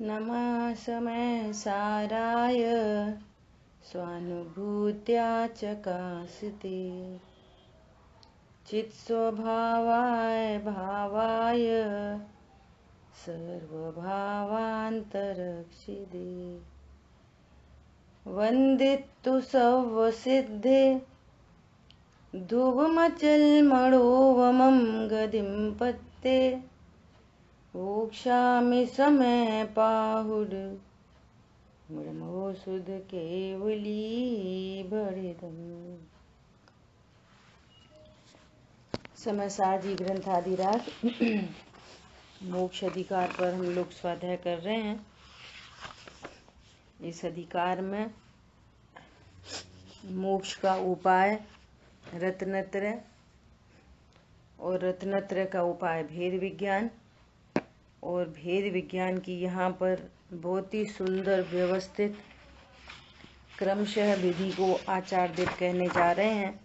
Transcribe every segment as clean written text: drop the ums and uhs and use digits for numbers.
नमः समय साराय स्वानुभूत्या चकासिते चित्स्वभावाय भावाय सर्वभावान्तरक्षिदे वन्दितु सर्वसिद्धे धुवमचलमणोवमं गदिं पत्ते वोक्षामि समय पाहुड ब्रह्मोसुध केवली बड़िदम। समय सारजी ग्रंथादिराज मोक्ष अधिकार पर हम लोग स्वाध्याय कर रहे हैं। इस अधिकार में मोक्ष का उपाय रत्नत्रय और रत्नत्रय का उपाय भेद विज्ञान और भेद विज्ञान की यहाँ पर बहुत ही सुंदर व्यवस्थित क्रमशः विधि को आचार्य कहने जा रहे हैं।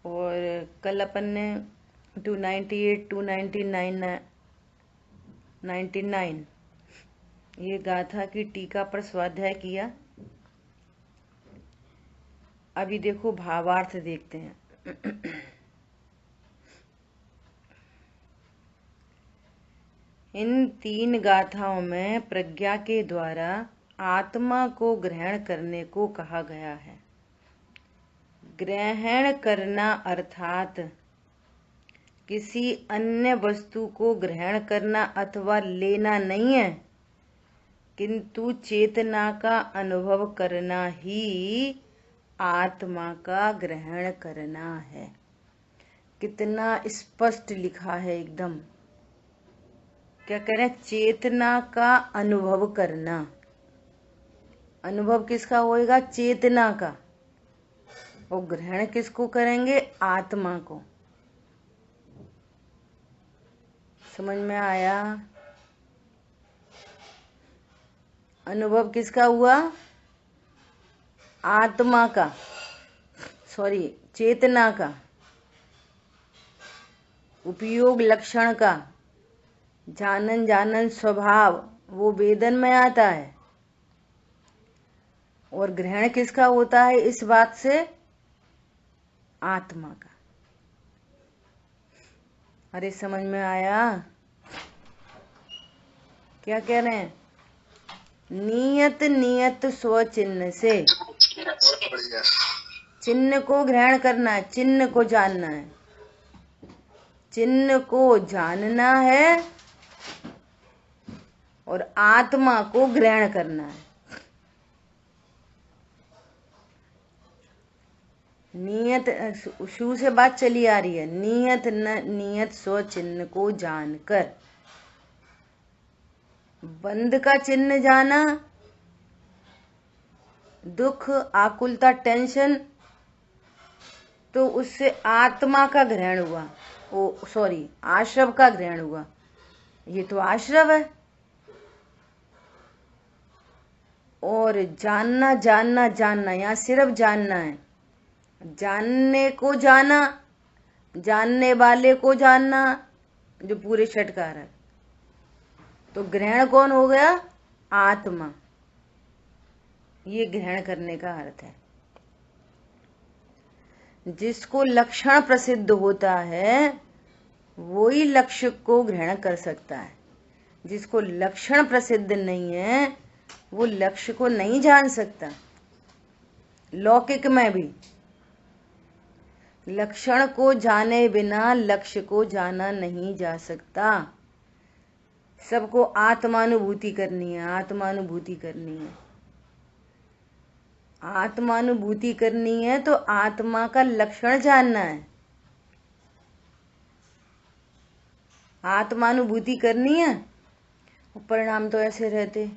और कल अपन ने 298 299 99 ये गाथा की टीका पर स्वाध्याय किया। अभी देखो भावार्थ देखते हैं। इन तीन गाथाओं में प्रज्ञा के द्वारा आत्मा को ग्रहण करने को कहा गया है। ग्रहण करना अर्थात किसी अन्य वस्तु को ग्रहण करना अथवा लेना नहीं है, किंतु चेतना का अनुभव करना ही आत्मा का ग्रहण करना है। कितना स्पष्ट लिखा है एकदम। क्या कह रहे हैं? चेतना का अनुभव करना। अनुभव किसका होएगा? चेतना का। और ग्रहण किसको करेंगे? आत्मा को। समझ में आया? अनुभव किसका हुआ? आत्मा का, सॉरी चेतना का। उपयोग लक्षण का, जानन जानन स्वभाव, वो वेदन में आता है। और ग्रहण किसका होता है इस बात से? आत्मा का। अरे समझ में आया? क्या कह रहे हैं? नियत नियत स्वचिन्ह से चिन्ह को ग्रहण करना है, चिन्ह को जानना है। चिन्ह को जानना है और आत्मा को ग्रहण करना है। नियत शु से बात चली आ रही है। नियत न नियत स्व चिन्ह को जानकर बंध का चिन्ह जाना, दुख आकुलता टेंशन, तो उससे आत्मा का ग्रहण हुआ। सॉरी आश्रव का ग्रहण हुआ। ये तो आश्रव है। और जानना जानना जानना, यहाँ सिर्फ जानना है। जानने को जाना, जानने वाले को जानना, जो पूरे षटकार है। तो ग्रहण कौन हो गया? आत्मा। ये ग्रहण करने का अर्थ है। जिसको लक्षण प्रसिद्ध होता है वो ही लक्ष्य को ग्रहण कर सकता है। जिसको लक्षण प्रसिद्ध नहीं है वो लक्ष्य को नहीं जान सकता। लौकिक में भी लक्षण को जाने बिना लक्ष्य को जाना नहीं जा सकता। सबको आत्मानुभूति करनी है, आत्मानुभूति करनी है। आत्मानुभूति करनी है तो आत्मा का लक्षण जानना है। आत्मानुभूति करनी है। परिणाम तो ऐसे रहते।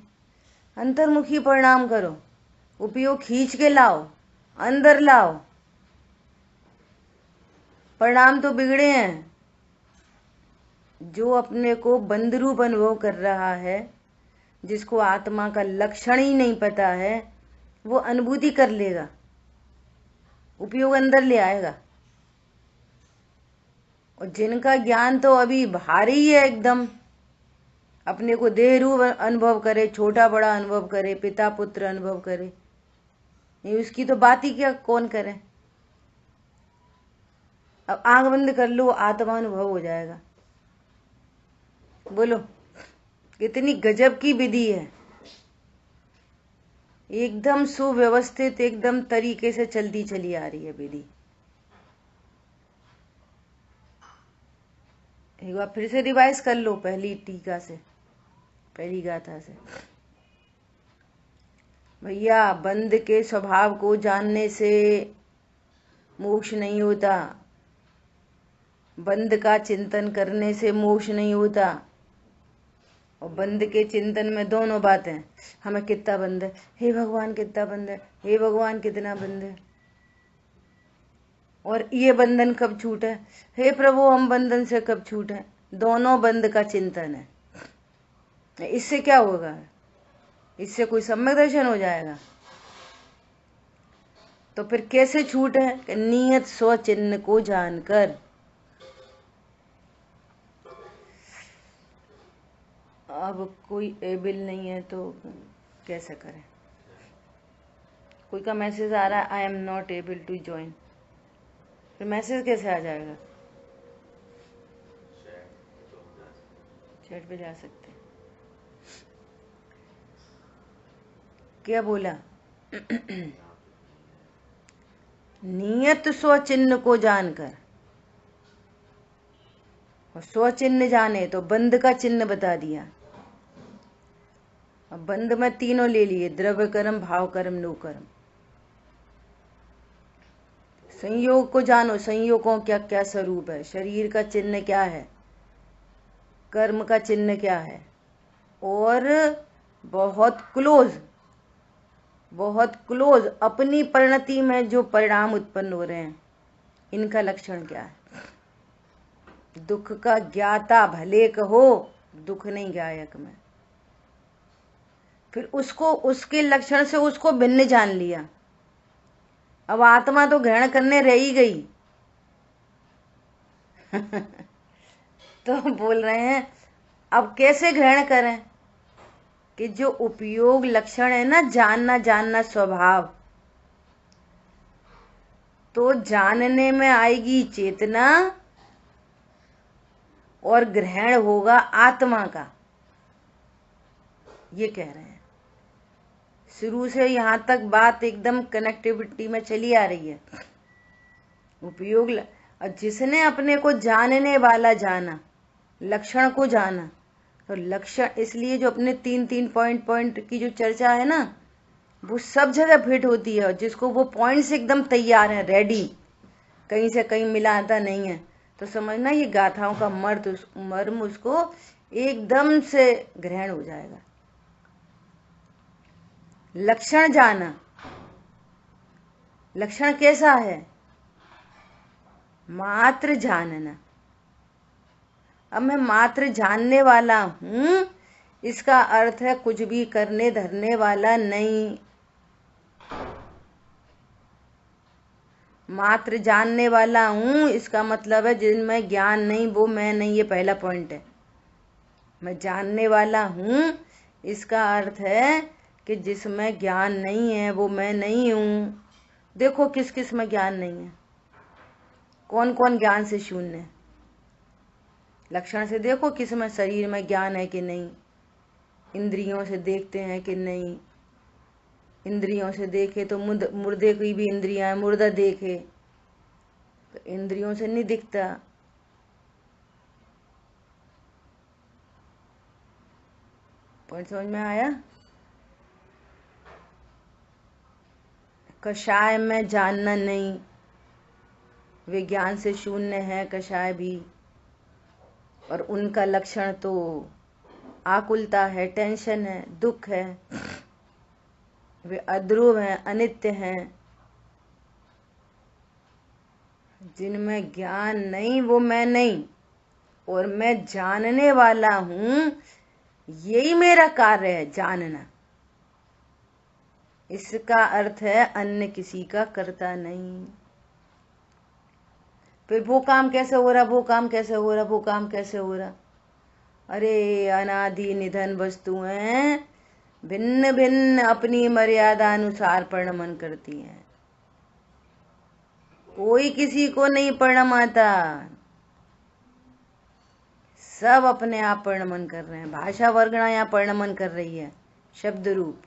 अंतर्मुखी परिणाम करो, उपयोग खींच के लाओ, अंदर लाओ। परिणाम तो बिगड़े हैं। जो अपने को बंद रूप अनुभव कर रहा है, जिसको आत्मा का लक्षण ही नहीं पता है, वो अनुभूति कर लेगा, उपयोग अंदर ले आएगा। और जिनका ज्ञान तो अभी भारी है एकदम, अपने को देह रूप अनुभव करे, छोटा बड़ा अनुभव करे, पिता पुत्र अनुभव करे, ये उसकी तो बात ही क्या कौन करे। अब आंख बंद कर लो, आत्मा अनुभव हो जाएगा। बोलो कितनी गजब की विधि है, एकदम सुव्यवस्थित, एकदम तरीके से चलती चली आ रही है विधि। एक बार फिर से रिवाइज कर लो पहली टीका से, पहली गाथा से। भैया बंद के स्वभाव को जानने से मोक्ष नहीं होता, बंद का चिंतन करने से मोक्ष नहीं होता। और बंद के चिंतन में दोनों बातें, हमें कितना बंद है, हे भगवान कितना बंद है, हे भगवान कितना बंद है, और ये बंधन कब छूटे, हे प्रभु हम बंधन से कब छूटे। दोनों बंद का चिंतन है। इससे क्या होगा, इससे कोई सम्यक दर्शन हो जाएगा? तो फिर कैसे छूट है कि नियत स्व चिन्ह को जानकर। अब कोई एबल नहीं है तो कैसे करें? कोई का मैसेज आ रहा है, I am not able to join, फिर मैसेज कैसे आ जाएगा? चैट पे जा सकते हैं। क्या बोला? नियत स्व चिन्ह को जानकर, और स्व चिन्ह जाने तो बंद का चिन्ह बता दिया। अब बंद में तीनों ले लिए, द्रव्य कर्म, भाव कर्म, नो कर्म। संयोग को जानो, संयोगों क्या क्या स्वरूप है, शरीर का चिन्ह क्या है, कर्म का चिन्ह क्या है, और बहुत क्लोज अपनी परिणति में जो परिणाम उत्पन्न हो रहे हैं, इनका लक्षण क्या है। दुख का ज्ञाता भले कहो, दुख नहीं ज्ञायक में। फिर उसको उसके लक्षण से उसको भिन्न जान लिया। अब आत्मा तो ग्रहण करने रह ही गई। तो बोल रहे हैं अब कैसे ग्रहण करें कि जो उपयोग लक्षण है ना, जानना स्वभाव, तो जानने में आएगी चेतना और ग्रहण होगा आत्मा का, ये कह रहे हैं। शुरू से यहां तक बात एकदम कनेक्टिविटी में चली आ रही है। उपयोग और जिसने अपने को जानने वाला जाना, लक्षण को जाना, तो लक्षण, इसलिए जो अपने तीन पॉइंट की जो चर्चा है ना, वो सब जगह फिट होती है। और जिसको वो पॉइंट्स एकदम तैयार है, रेडी, कहीं से कहीं मिलाता नहीं है, तो समझना ये गाथाओं का मर्म उसको एकदम से ग्रहण हो जाएगा। लक्षण जाना, लक्षण कैसा है? मात्र जानना। अब मैं मात्र जानने वाला हूं, इसका अर्थ है कुछ भी करने धरने वाला नहीं। मात्र जानने वाला हूं इसका मतलब है जिनमें ज्ञान नहीं वो मैं नहीं, ये पहला पॉइंट है। मैं जानने वाला हूं इसका अर्थ है कि जिसमें ज्ञान नहीं है वो मैं नहीं हूं। देखो किस किस में ज्ञान नहीं है, कौन कौन ज्ञान से शून्य है। लक्षण से देखो किस में शरीर में ज्ञान है कि नहीं, इंद्रियों से देखते हैं कि नहीं। इंद्रियों से देखे तो मुर्दे की भी इंद्रियां है, मुर्दा देखे तो इंद्रियों से नहीं दिखता। पॉइंट समझ में आया? कषाय में जानना नहीं, विज्ञान से शून्य है कषाय भी, और उनका लक्षण तो आकुलता है, टेंशन है, दुख है, वे अध्रुव हैं, अनित्य हैं। जिनमें ज्ञान नहीं वो मैं नहीं, और मैं जानने वाला हूं, यही मेरा कार्य है, जानना। इसका अर्थ है अन्य किसी का करता नहीं। फिर वो काम कैसे हो रहा, वो काम कैसे हो रहा, वो काम कैसे हो रहा, अरे अनादि निधन वस्तुएं भिन्न भिन्न अपनी मर्यादा अनुसार परिणमन करती हैं। कोई किसी को नहीं परिणमाता, सब अपने आप परिणमन कर रहे हैं। भाषा वर्गणा यहाँ परिणमन कर रही है, शब्द रूप।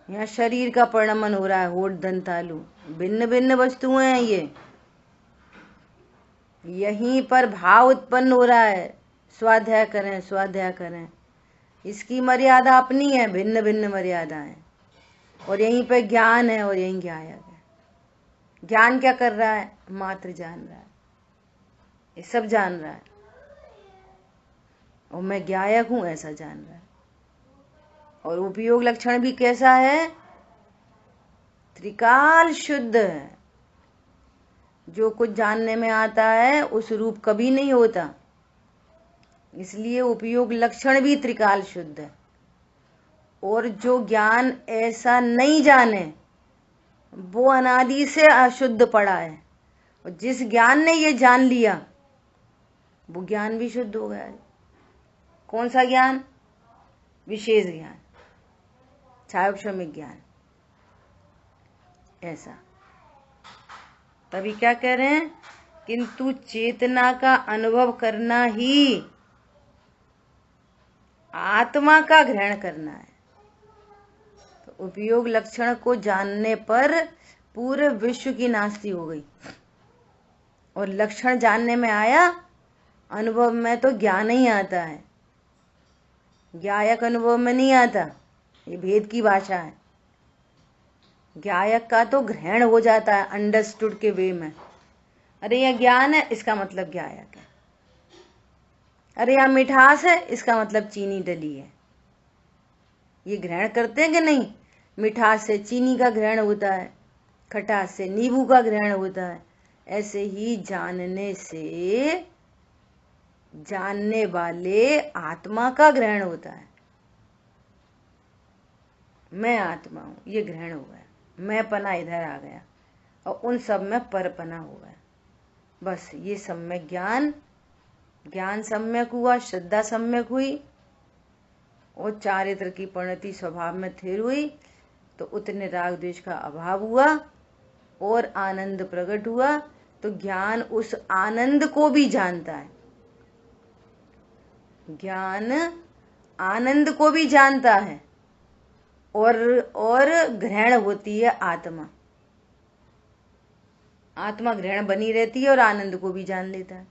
यहाँ शरीर का परिणमन हो रहा है, होठ दंत तालु, भिन्न भिन्न वस्तुएं हैं ये। यहीं पर भाव उत्पन्न हो रहा है, स्वाध्याय करें स्वाध्याय करें। इसकी मर्यादा अपनी है, भिन्न भिन्न मर्यादा है। और यहीं पे ज्ञान है और यहीं ज्ञायक है। ज्ञान क्या कर रहा है? मात्र जान रहा है, ये सब जान रहा है। और मैं ज्ञायक हूं ऐसा जान रहा है। और उपयोग लक्षण भी कैसा है? त्रिकाल शुद्ध है। जो कुछ जानने में आता है उस रूप कभी नहीं होता, इसलिए उपयोग लक्षण भी त्रिकाल शुद्ध है। और जो ज्ञान ऐसा नहीं जाने वो अनादि से अशुद्ध पड़ा है। और जिस ज्ञान ने ये जान लिया वो ज्ञान भी शुद्ध हो गया है। कौन सा ज्ञान? विशेष ज्ञान, छायोपशमिक ज्ञान। ऐसा तभी क्या कह रहे हैं? किंतु चेतना का अनुभव करना ही आत्मा का ग्रहण करना है। तो उपयोग लक्षण को जानने पर पूरे विश्व की नास्ती हो गई। और लक्षण जानने में आया, अनुभव में तो ज्ञान ही आता है, ज्ञायक अनुभव में नहीं आता। ये भेद की भाषा है। ज्ञायक का तो ग्रहण हो जाता है अंडरस्टूड के वे में। अरे यह ज्ञान है, इसका मतलब ज्ञायक है। अरे यहाँ मिठास है, इसका मतलब चीनी डली है। ये ग्रहण करते हैं कि नहीं? मिठास से चीनी का ग्रहण होता है, खटास से नींबू का ग्रहण होता है। ऐसे ही जानने से जानने वाले आत्मा का ग्रहण होता है। मैं आत्मा हूं, ये ग्रहण हो गया। मैं पना इधर आ गया और उन सब में परपना हो गया। बस ये सम्यक ज्ञान, ज्ञान सम्यक हुआ, श्रद्धा सम्यक हुई और चारित्र की परिणति स्वभाव में स्थिर हुई, तो उतने राग द्वेष का अभाव हुआ और आनंद प्रकट हुआ। तो ज्ञान उस आनंद को भी जानता है। ज्ञान आनंद को भी जानता है और ग्रहण होती है आत्मा। आत्मा ग्रहण बनी रहती है और आनंद को भी जान लेता है।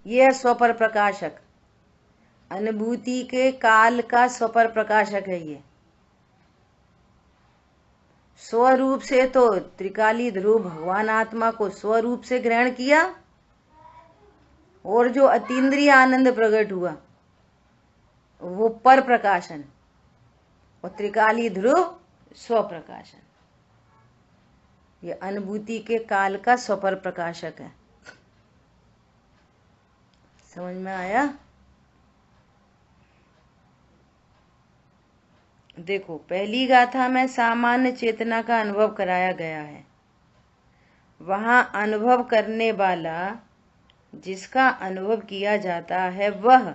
यह है स्वपर प्रकाशक, अनुभूति के काल का स्वपर प्रकाशक है। ये स्वरूप से तो त्रिकाली ध्रुव भगवान आत्मा को स्वरूप से ग्रहण किया और जो अतीन्द्रिय आनंद प्रकट हुआ वो पर प्रकाशन और त्रिकाली ध्रुव स्वप्रकाशन। ये अनुभूति के काल का स्वपर प्रकाशक है। समझ में आया? देखो, पहली गाथा में सामान्य चेतना का अनुभव कराया गया है। वहां अनुभव करने वाला, जिसका अनुभव किया जाता है वह,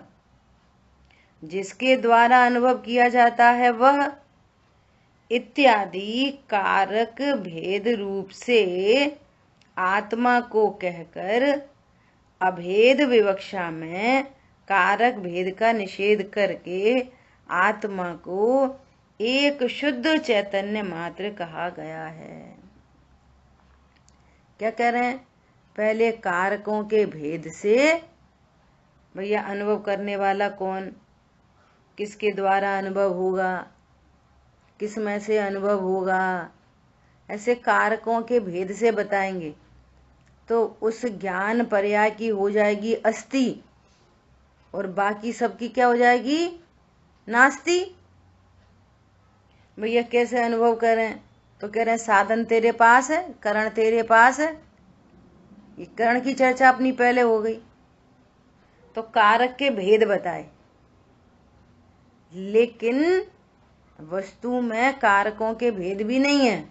जिसके द्वारा अनुभव किया जाता है वह इत्यादि कारक भेद रूप से आत्मा को कहकर अभेद विवक्षा में कारक भेद का निषेध करके आत्मा को एक शुद्ध चैतन्य मात्र कहा गया है। क्या कह रहे हैं? पहले कारकों के भेद से, भैया अनुभव करने वाला कौन, किसके द्वारा अनुभव होगा, किस में से अनुभव होगा, ऐसे कारकों के भेद से बताएंगे तो उस ज्ञान पर्याय की हो जाएगी अस्ति और बाकी सबकी क्या हो जाएगी? नास्ति। भैया कैसे अनुभव करें? तो कह रहे हैं साधन तेरे पास है, करण तेरे पास है। ये करण की चर्चा अपनी पहले हो गई, तो कारक के भेद बताए, लेकिन वस्तु में कारकों के भेद भी नहीं है।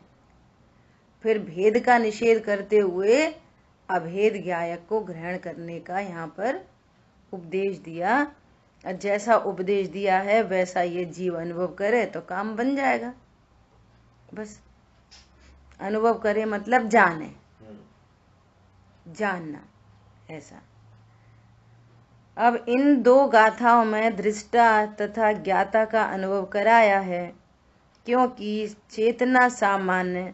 फिर भेद का निषेध करते हुए अभेद ज्ञायक को ग्रहण करने का यहाँ पर उपदेश दिया, और जैसा उपदेश दिया है वैसा ये जीव अनुभव करे तो काम बन जाएगा। बस अनुभव करे मतलब जाने, जानना, ऐसा। अब इन दो गाथाओं में दृष्टा तथा ज्ञाता का अनुभव कराया है, क्योंकि चेतना सामान्य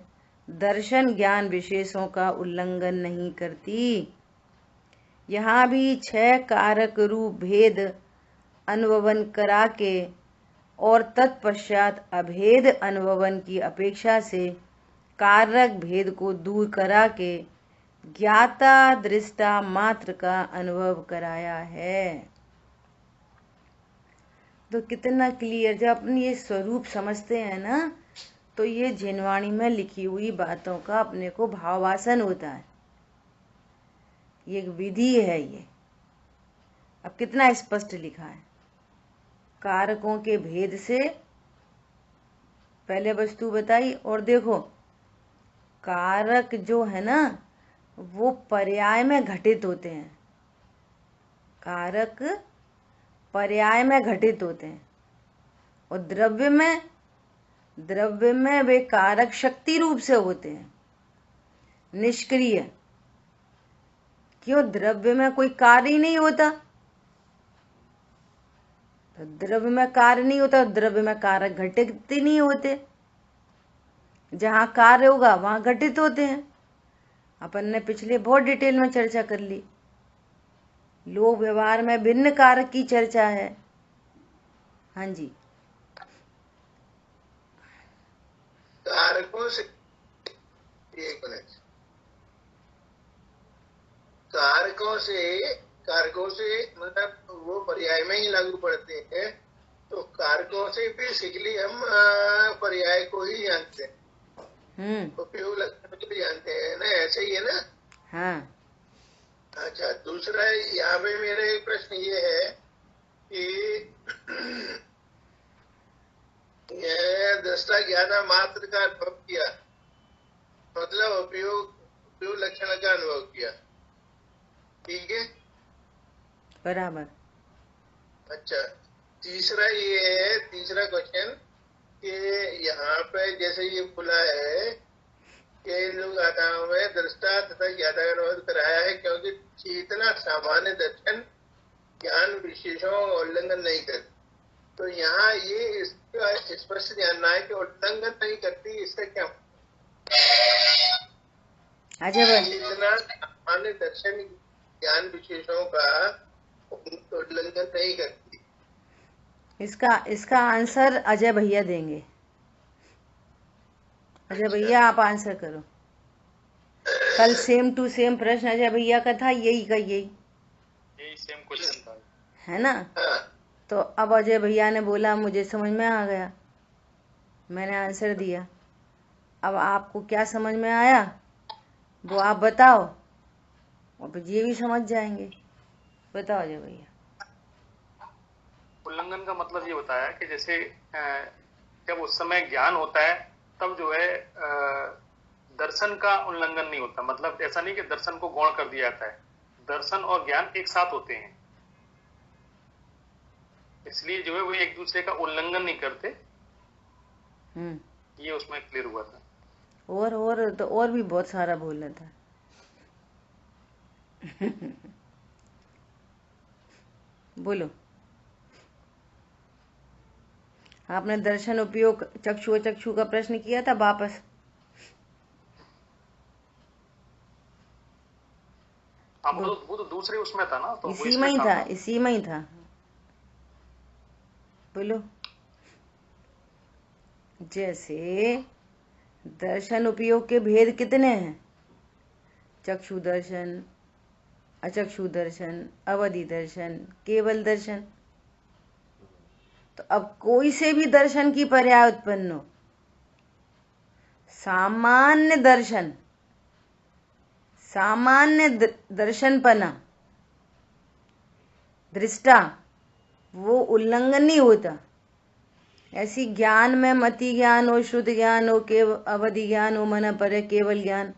दर्शन ज्ञान विशेषों का उल्लंघन नहीं करती। यहाँ भी 6 कारक रूप भेद अनुभवन करा के और तत्पश्चात अभेद अनुभवन की अपेक्षा से कारक भेद को दूर करा के ज्ञाता दृष्टा मात्र का अनुभव कराया है। तो कितना क्लियर, जब अपन ये स्वरूप समझते हैं ना, तो ये जिनवाणी में लिखी हुई बातों का अपने को भावासन होता है। ये एक विधि है ये। अब कितना स्पष्ट लिखा है, कारकों के भेद से पहले वस्तु बताई, और देखो कारक जो है ना वो पर्याय में घटित होते हैं, कारक पर्याय में घटित होते हैं, और द्रव्य में वे कारक शक्ति रूप से होते हैं, निष्क्रिय। क्यों? द्रव्य में कोई कार्य ही नहीं होता, तो द्रव्य में कार्य नहीं होता, द्रव्य में कारक घटित ही नहीं होते। जहां कार्य होगा वहां घटित होते हैं। अपन ने पिछले बहुत डिटेल में चर्चा कर ली। लोक व्यवहार में भिन्न कारक की चर्चा है। हाँ जी, कारकों से, एक मिनट, कारकों से मतलब वो पर्याय में ही लागू पड़ते हैं, तो कारकों से बेसिकली हम पर्याय को ही जानते हैं, उपयोग लक्षण को भी जानते हैं ना, ऐसे ही है ना? हाँ। अच्छा, दूसरा यहाँ पे मेरा एक प्रश्न ये है कि दृष्टा ज्ञाता मात्र का अनुभव किया, मतलब उपयोग लक्षण का अनुभव किया, ठीक है, बराबर। अच्छा, तीसरा ये है, तीसरा क्वेश्चन कि यहाँ पे जैसे ये खुला है कि इन लोग गाथाओं में दृष्टा तथा ज्ञाता का अनुभव कराया है, क्योंकि चेतना सामान्य दर्शन ज्ञान विशेषों का उल्लंघन नहीं करती। तो यहाँ ये इसका स्पष्ट जानना है कि उल्लंघन नहीं करती, इसका क्या? चेतना सामान्य दर्शन ज्ञान विशेषों का उल्लंघन नहीं करती। इसका आंसर अजय भैया देंगे। अजय भैया आप आंसर करो। कल सेम टू सेम प्रश्न अजय भैया का था, यही सेम क्वेश्चन था, है ना? तो अब अजय भैया ने बोला मुझे समझ में आ गया, मैंने आंसर दिया। अब आपको क्या समझ में आया वो आप बताओ, और फिर ये भी समझ जाएंगे। बताओ अजय भैया। उल्लंघन का मतलब ये बताया कि जैसे जब उस समय ज्ञान होता है तब जो है दर्शन का उल्लंघन नहीं होता। मतलब ऐसा नहीं कि दर्शन को गौण कर दिया जाता है, दर्शन और ज्ञान एक साथ होते हैं, इसलिए जो है वो एक दूसरे का उल्लंघन नहीं करते। ये उसमें क्लियर हुआ था। और तो और भी बहुत सारा बोलना था। बोलो। आपने दर्शन उपयोग चक्षु का प्रश्न किया था वापस। वो तो दूसरे उसमें था ना, तो इसी में ही था। बोलो। जैसे दर्शन उपयोग के भेद कितने हैं? चक्षु दर्शन, अचक्षु दर्शन, अवधि दर्शन, केवल दर्शन। तो अब कोई से भी दर्शन की पर्याय उत्पन्न हो, सामान्य दर्शन, सामान्य दर्शनपना, दृष्टा, वो उल्लंघन नहीं होता। ऐसी ज्ञान में मति ज्ञान हो, शुद्ध ज्ञान हो, अवधि ज्ञान हो, मन पर केवल ज्ञान,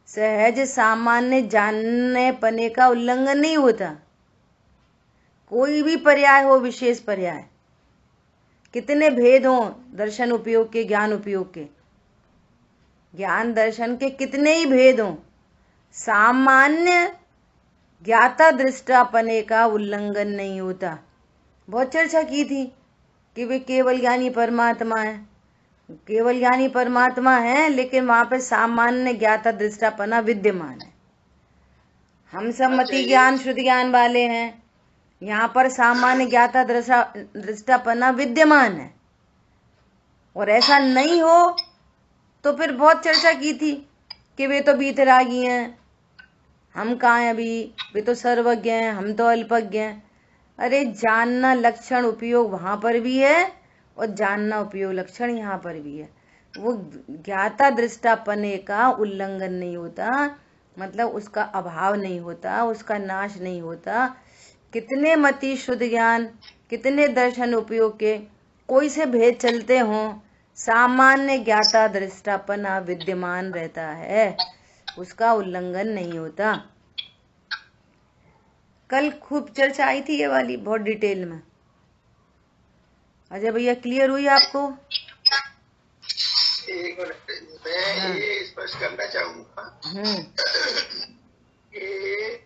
सहज सामान्य जानने पने का उल्लंघन नहीं होता। कोई भी पर्याय हो, विशेष पर्याय, कितने भेद हों दर्शन उपयोग के, ज्ञान उपयोग के, ज्ञान दर्शन के कितने ही भेद हों, सामान्य ज्ञाता दृष्टापने का उल्लंघन नहीं होता। बहुत चर्चा की थी कि वे केवल ज्ञानी परमात्मा है, केवल ज्ञानी परमात्मा है, लेकिन वहां पे सामान्य ज्ञाता दृष्टापना विद्यमान है। हम सब मति ज्ञान शुद्ध ज्ञान वाले हैं, यहाँ पर सामान्य ज्ञाता दृष्टापना विद्यमान है। और ऐसा नहीं हो तो फिर बहुत चर्चा की थी कि वे तो बीतरागी हैं, हम कहाँ हैं अभी, वे तो सर्वज्ञ हैं, हम तो अल्पज्ञ हैं। अरे जानना लक्षण उपयोग वहां पर भी है और जानना उपयोग लक्षण यहाँ पर भी है। वो ज्ञाता दृष्टापने का उल्लंघन नहीं होता, मतलब उसका अभाव नहीं होता, उसका नाश नहीं होता। कितने मति शुद्ध ज्ञान, कितने दर्शन उपयोग के कोई से भेद चलते हों, सामान्य ज्ञाता दृष्टापना विद्यमान रहता है, उसका उल्लंघन नहीं होता। कल खूब चर्चा आई थी ये वाली, बहुत डिटेल में। अजय भैया क्लियर हुई आपको? एक मिनट, मैं ये स्पष्ट करना चाहूंगा कि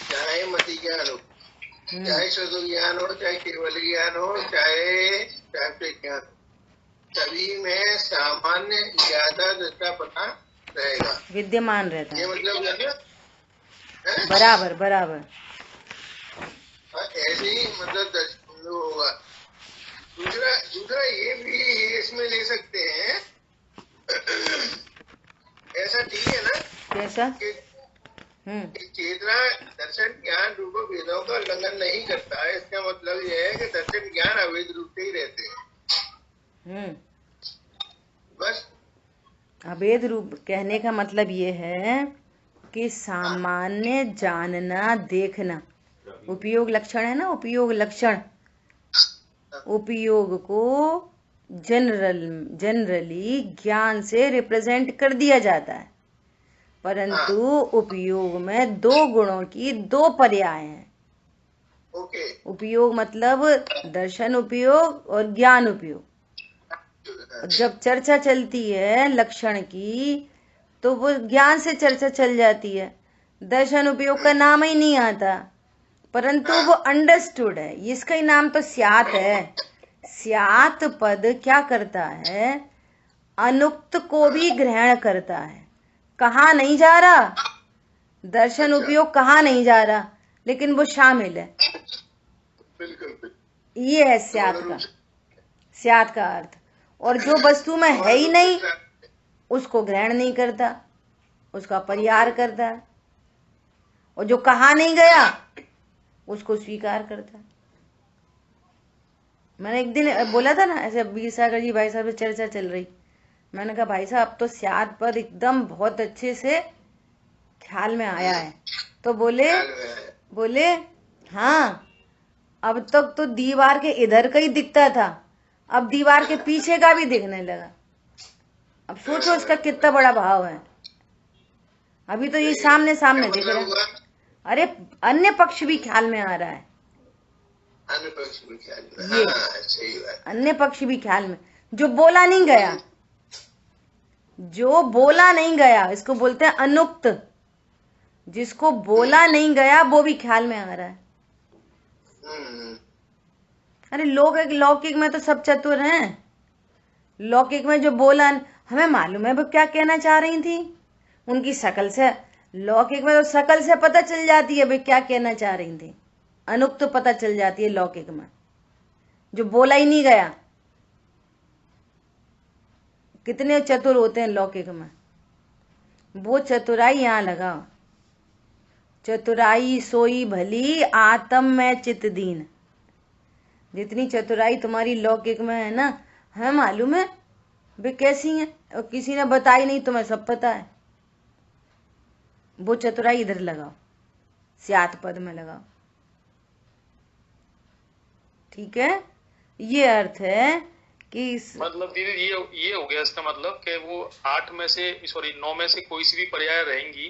चाहे मति ज्ञान हो, चाहे शुद्ध ज्ञान हो, चाहे केवल ज्ञान हो, चाहे ज्ञान हो, सभी में सामान्य ज्ञाता दृष्टापना रहेगा, विद्यमान रहता है। ये मतलब है ना? बराबर बराबर। ऐसे ही मतलब होगा। दूसरा ये भी इसमें ले सकते हैं, ऐसा ठीक है ना? कैसा? कि चेतना दर्शन ज्ञान रूप भेदों का उल्लंघन नहीं करता है। इसका मतलब यह है कि दर्शन ज्ञान अवैध रूप से ही रहते हैं। बस अभेद रूप कहने का मतलब ये है कि सामान्य जानना देखना, उपयोग लक्षण है ना, उपयोग लक्षण, उपयोग को जनरली ज्ञान से रिप्रेजेंट कर दिया जाता है, परंतु उपयोग में दो गुणों की दो पर्याय हैं। उपयोग मतलब दर्शन उपयोग और ज्ञान उपयोग। जब चर्चा चलती है लक्षण की तो वो ज्ञान से चर्चा चल जाती है, दर्शन उपयोग का नाम ही नहीं आता, परंतु वो अंडरस्टूड है। इसका ही नाम तो स्यात है। स्यात पद क्या करता है? अनुक्त को भी ग्रहण करता है। कहाँ नहीं जा रहा, दर्शन उपयोग कहाँ नहीं जा रहा, लेकिन वो शामिल है। ये है स्यात का अर्थ। और जो वस्तु में है ही नहीं उसको ग्रहण नहीं करता, उसका परिहार करता है, और जो कहा नहीं गया उसको स्वीकार करता है। मैंने एक दिन बोला था ना, ऐसे वीर सागर जी भाई साहब से चर्चा चल रही, मैंने कहा भाई साहब अब तो स्यात पर एकदम बहुत अच्छे से ख्याल में आया है। तो बोले हाँ, अब तक तो दीवार के इधर का ही दिखता था, अब दीवार के पीछे का भी दिखने लगा। अब सोचो इसका कितना बड़ा भाव है। अभी तो ये सामने सामने दिख रहा है, अरे अन्य पक्ष भी ख्याल में आ रहा है। अन्य पक्ष भी ख्याल में, हाँ, सही बात। अन्य पक्ष भी ख्याल में, जो बोला नहीं गया, जो बोला नहीं गया इसको बोलते हैं अनुक्त। जिसको बोला नहीं गया वो भी ख्याल में आ रहा है। अरे लौकिक में तो सब चतुर हैं। लौकिक में जो बोला, हमें मालूम है वो क्या कहना चाह रही थी, उनकी शकल से। लौकिक में तो शकल से पता चल जाती है वे क्या कहना चाह रही थी, अनुक्त पता चल जाती है लौकिक में, जो बोला ही नहीं गया। कितने चतुर होते हैं लौकिक में। वो चतुराई यहाँ लगाओ, चतुराई सोई भली आत्म में चित दीन। जितनी चतुराई तुम्हारी लौकिक में है ना, हमें मालूम है वे कैसी हैं, और किसी ने बताई नहीं, तुम्हें सब पता है। वो चतुराई इधर लगाओ, स्यात पद में लगाओ, ठीक है। ये अर्थ है कि मतलब दीदी ये हो गया इसका मतलब कि वो 9 में से कोई सी भी पर्याय रहेंगी,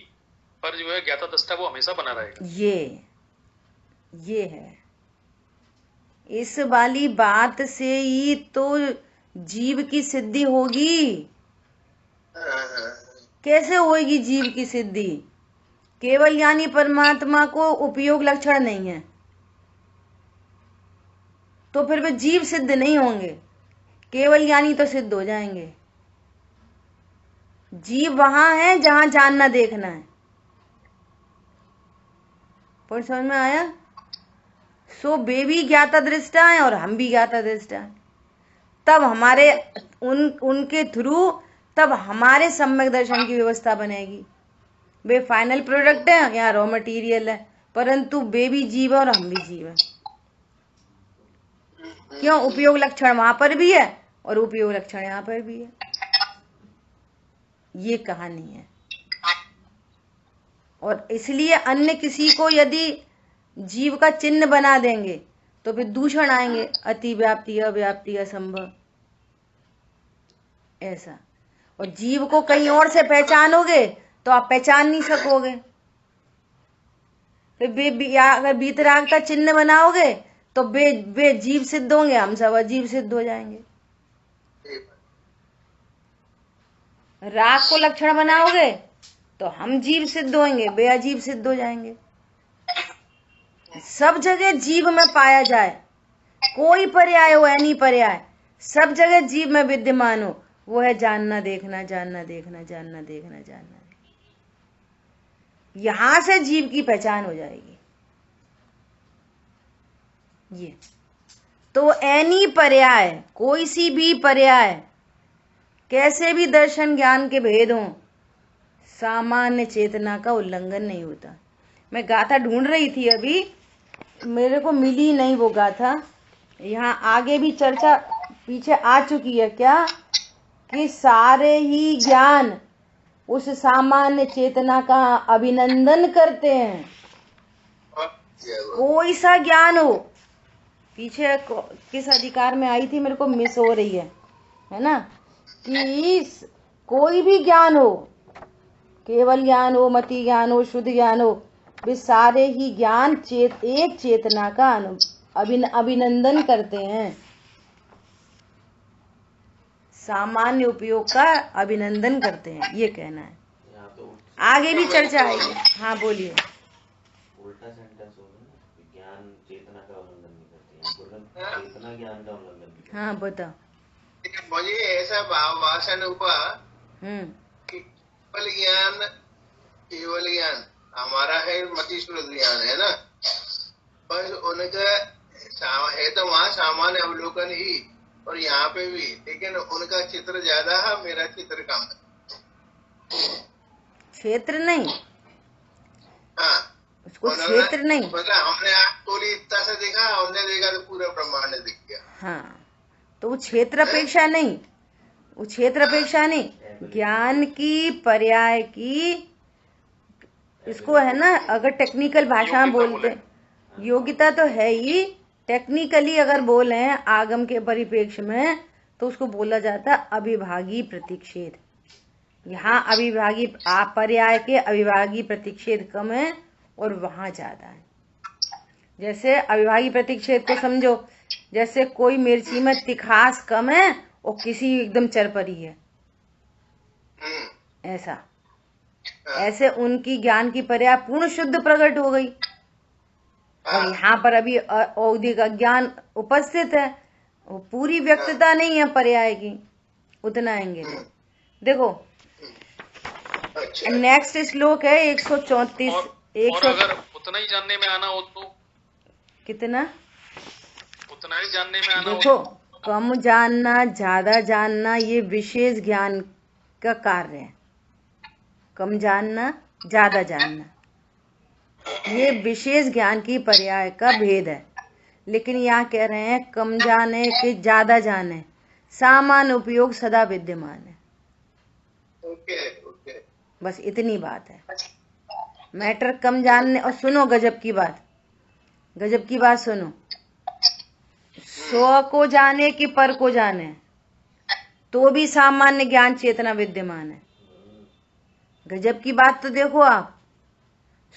पर जो है ज्ञाता दृष्टा वो हमेशा बना रहेगा। ये है। इस वाली बात से ही तो जीव की सिद्धि होगी। कैसे होगी जीव की सिद्धि? केवल ज्ञानी परमात्मा को उपयोग लक्षण नहीं है तो फिर वे जीव सिद्ध नहीं होंगे। केवल ज्ञानी तो सिद्ध हो जाएंगे। जीव वहां है जहां जानना देखना है। पर समझ में आया? सो वे भी ज्ञाता दृष्टा है और हम भी ज्ञाता दृष्टा है। तब हमारे उनके थ्रू तब हमारे सम्यक दर्शन की व्यवस्था बनेगी। वे फाइनल प्रोडक्ट है, यहाँ रॉ मटेरियल है, परंतु वे भी जीव है और हम भी जीव है। क्यों? उपयोग लक्षण वहां पर भी है और उपयोग लक्षण यहाँ पर भी है। ये कहानी है। और इसलिए अन्य किसी को यदि जीव का चिन्ह बना देंगे तो फिर दूषण आएंगे, अति व्याप्ति, अव्याप्ति, असंभव, ऐसा। और जीव को कहीं और से पहचानोगे तो आप पहचान नहीं सकोगे। फिर अगर बीतराग का चिन्ह बनाओगे तो वे जीव सिद्ध होंगे, हम सब अजीव सिद्ध हो जाएंगे। राग को लक्षण बनाओगे तो हम जीव सिद्ध होंगे, वे अजीव सिद्ध हो जाएंगे। सब जगह जीव में पाया जाए, कोई पर्याय हो एनी पर्याय, सब जगह जीव में विद्यमान हो, वो है जानना देखना, जानना देखना, जानना देखना, जानना देखना। यहां से जीव की पहचान हो जाएगी। ये तो एनी पर्याय, कोई सी भी पर्याय, कैसे भी दर्शन ज्ञान के भेद हो, सामान्य चेतना का उल्लंघन नहीं होता। मैं गाथा ढूंढ रही थी अभी, मेरे को मिली नहीं वो गाथा। यहाँ आगे भी चर्चा पीछे आ चुकी है क्या, कि सारे ही ज्ञान उस सामान्य चेतना का अभिनंदन करते हैं। कोई सा ज्ञान हो, पीछे किस अधिकार में आई थी, मेरे को मिस हो रही है ना, कि कोई भी ज्ञान हो, केवल ज्ञान हो, मति ज्ञान हो, शुद्ध ज्ञान हो, वे सारे ही ज्ञान एक चेतना का अभिनंदन करते हैं। सामान्य उपयोग का अभिनंदन करते हैं, ये कहना है। आगे भी चर्चा आएगी। हाँ बोलिए। उल्टा सेंटेंस होगा ना, ज्ञान चेतना का उल्लंघन नहीं करती, चेतना ज्ञान का उल्लंघन। हाँ बता। मुझे ऐसा भाषण हुआ कि केवल ज्ञान हमारा है, मति शुद्ध ज्ञान है ना, बस उनका है तो वहाँ सामान्य अवलोकन ही, और यहाँ पे भी, लेकिन उनका चित्र ज्यादा है, मेरा चित्र कम है। क्षेत्र नहीं, हाँ उसको क्षेत्र नहीं, मतलब हमने थोड़ी इतना से देखा, हमने देखा तो पूरा ब्रह्मांड दिख गया। हाँ तो वो क्षेत्र अपेक्षा नहीं, वो क्षेत्र अपेक्षा नहीं, ज्ञान की पर्याय की, इसको है ना, अगर टेक्निकल भाषा में बोलते, योग्यता तो है ही, टेक्निकली अगर बोले आगम के परिप्रेक्ष्य में तो उसको बोला जाता है अविभागी प्रतिक्षेध। यहाँ अविभागी पर्याय के अविभागी प्रतिक्षेध कम है और वहां ज्यादा है। जैसे अविभागी प्रतिक्षेध को समझो, जैसे कोई मिर्ची में तिखास कम है और किसी एकदम चरपरी है, ऐसा। ऐसे उनकी ज्ञान की पर्याय पूर्ण शुद्ध प्रकट हो गई, और यहाँ पर अभी औधिक ज्ञान उपस्थित है, वो पूरी व्यक्तता नहीं है पर्याय की, उतना आएंगे। देखो नेक्स्ट श्लोक है 134। और अगर उतना ही जानने में आना हो तो कितना? उतना ही जानने में आना देखो, हो, कम जानना ज्यादा जानना ये विशेष ज्ञान का कार्य है। कम जानना ज्यादा जानना ये विशेष ज्ञान की पर्याय का भेद है। लेकिन यहाँ कह रहे हैं कम जाने के ज्यादा जाने, सामान्य उपयोग सदा विद्यमान है। बस इतनी बात है। मैटर कम जानने। और सुनो गजब की बात, गजब की बात सुनो, स्व को जाने कि पर को जाने तो भी सामान्य ज्ञान चेतना विद्यमान है। गजब की बात तो देखो आप,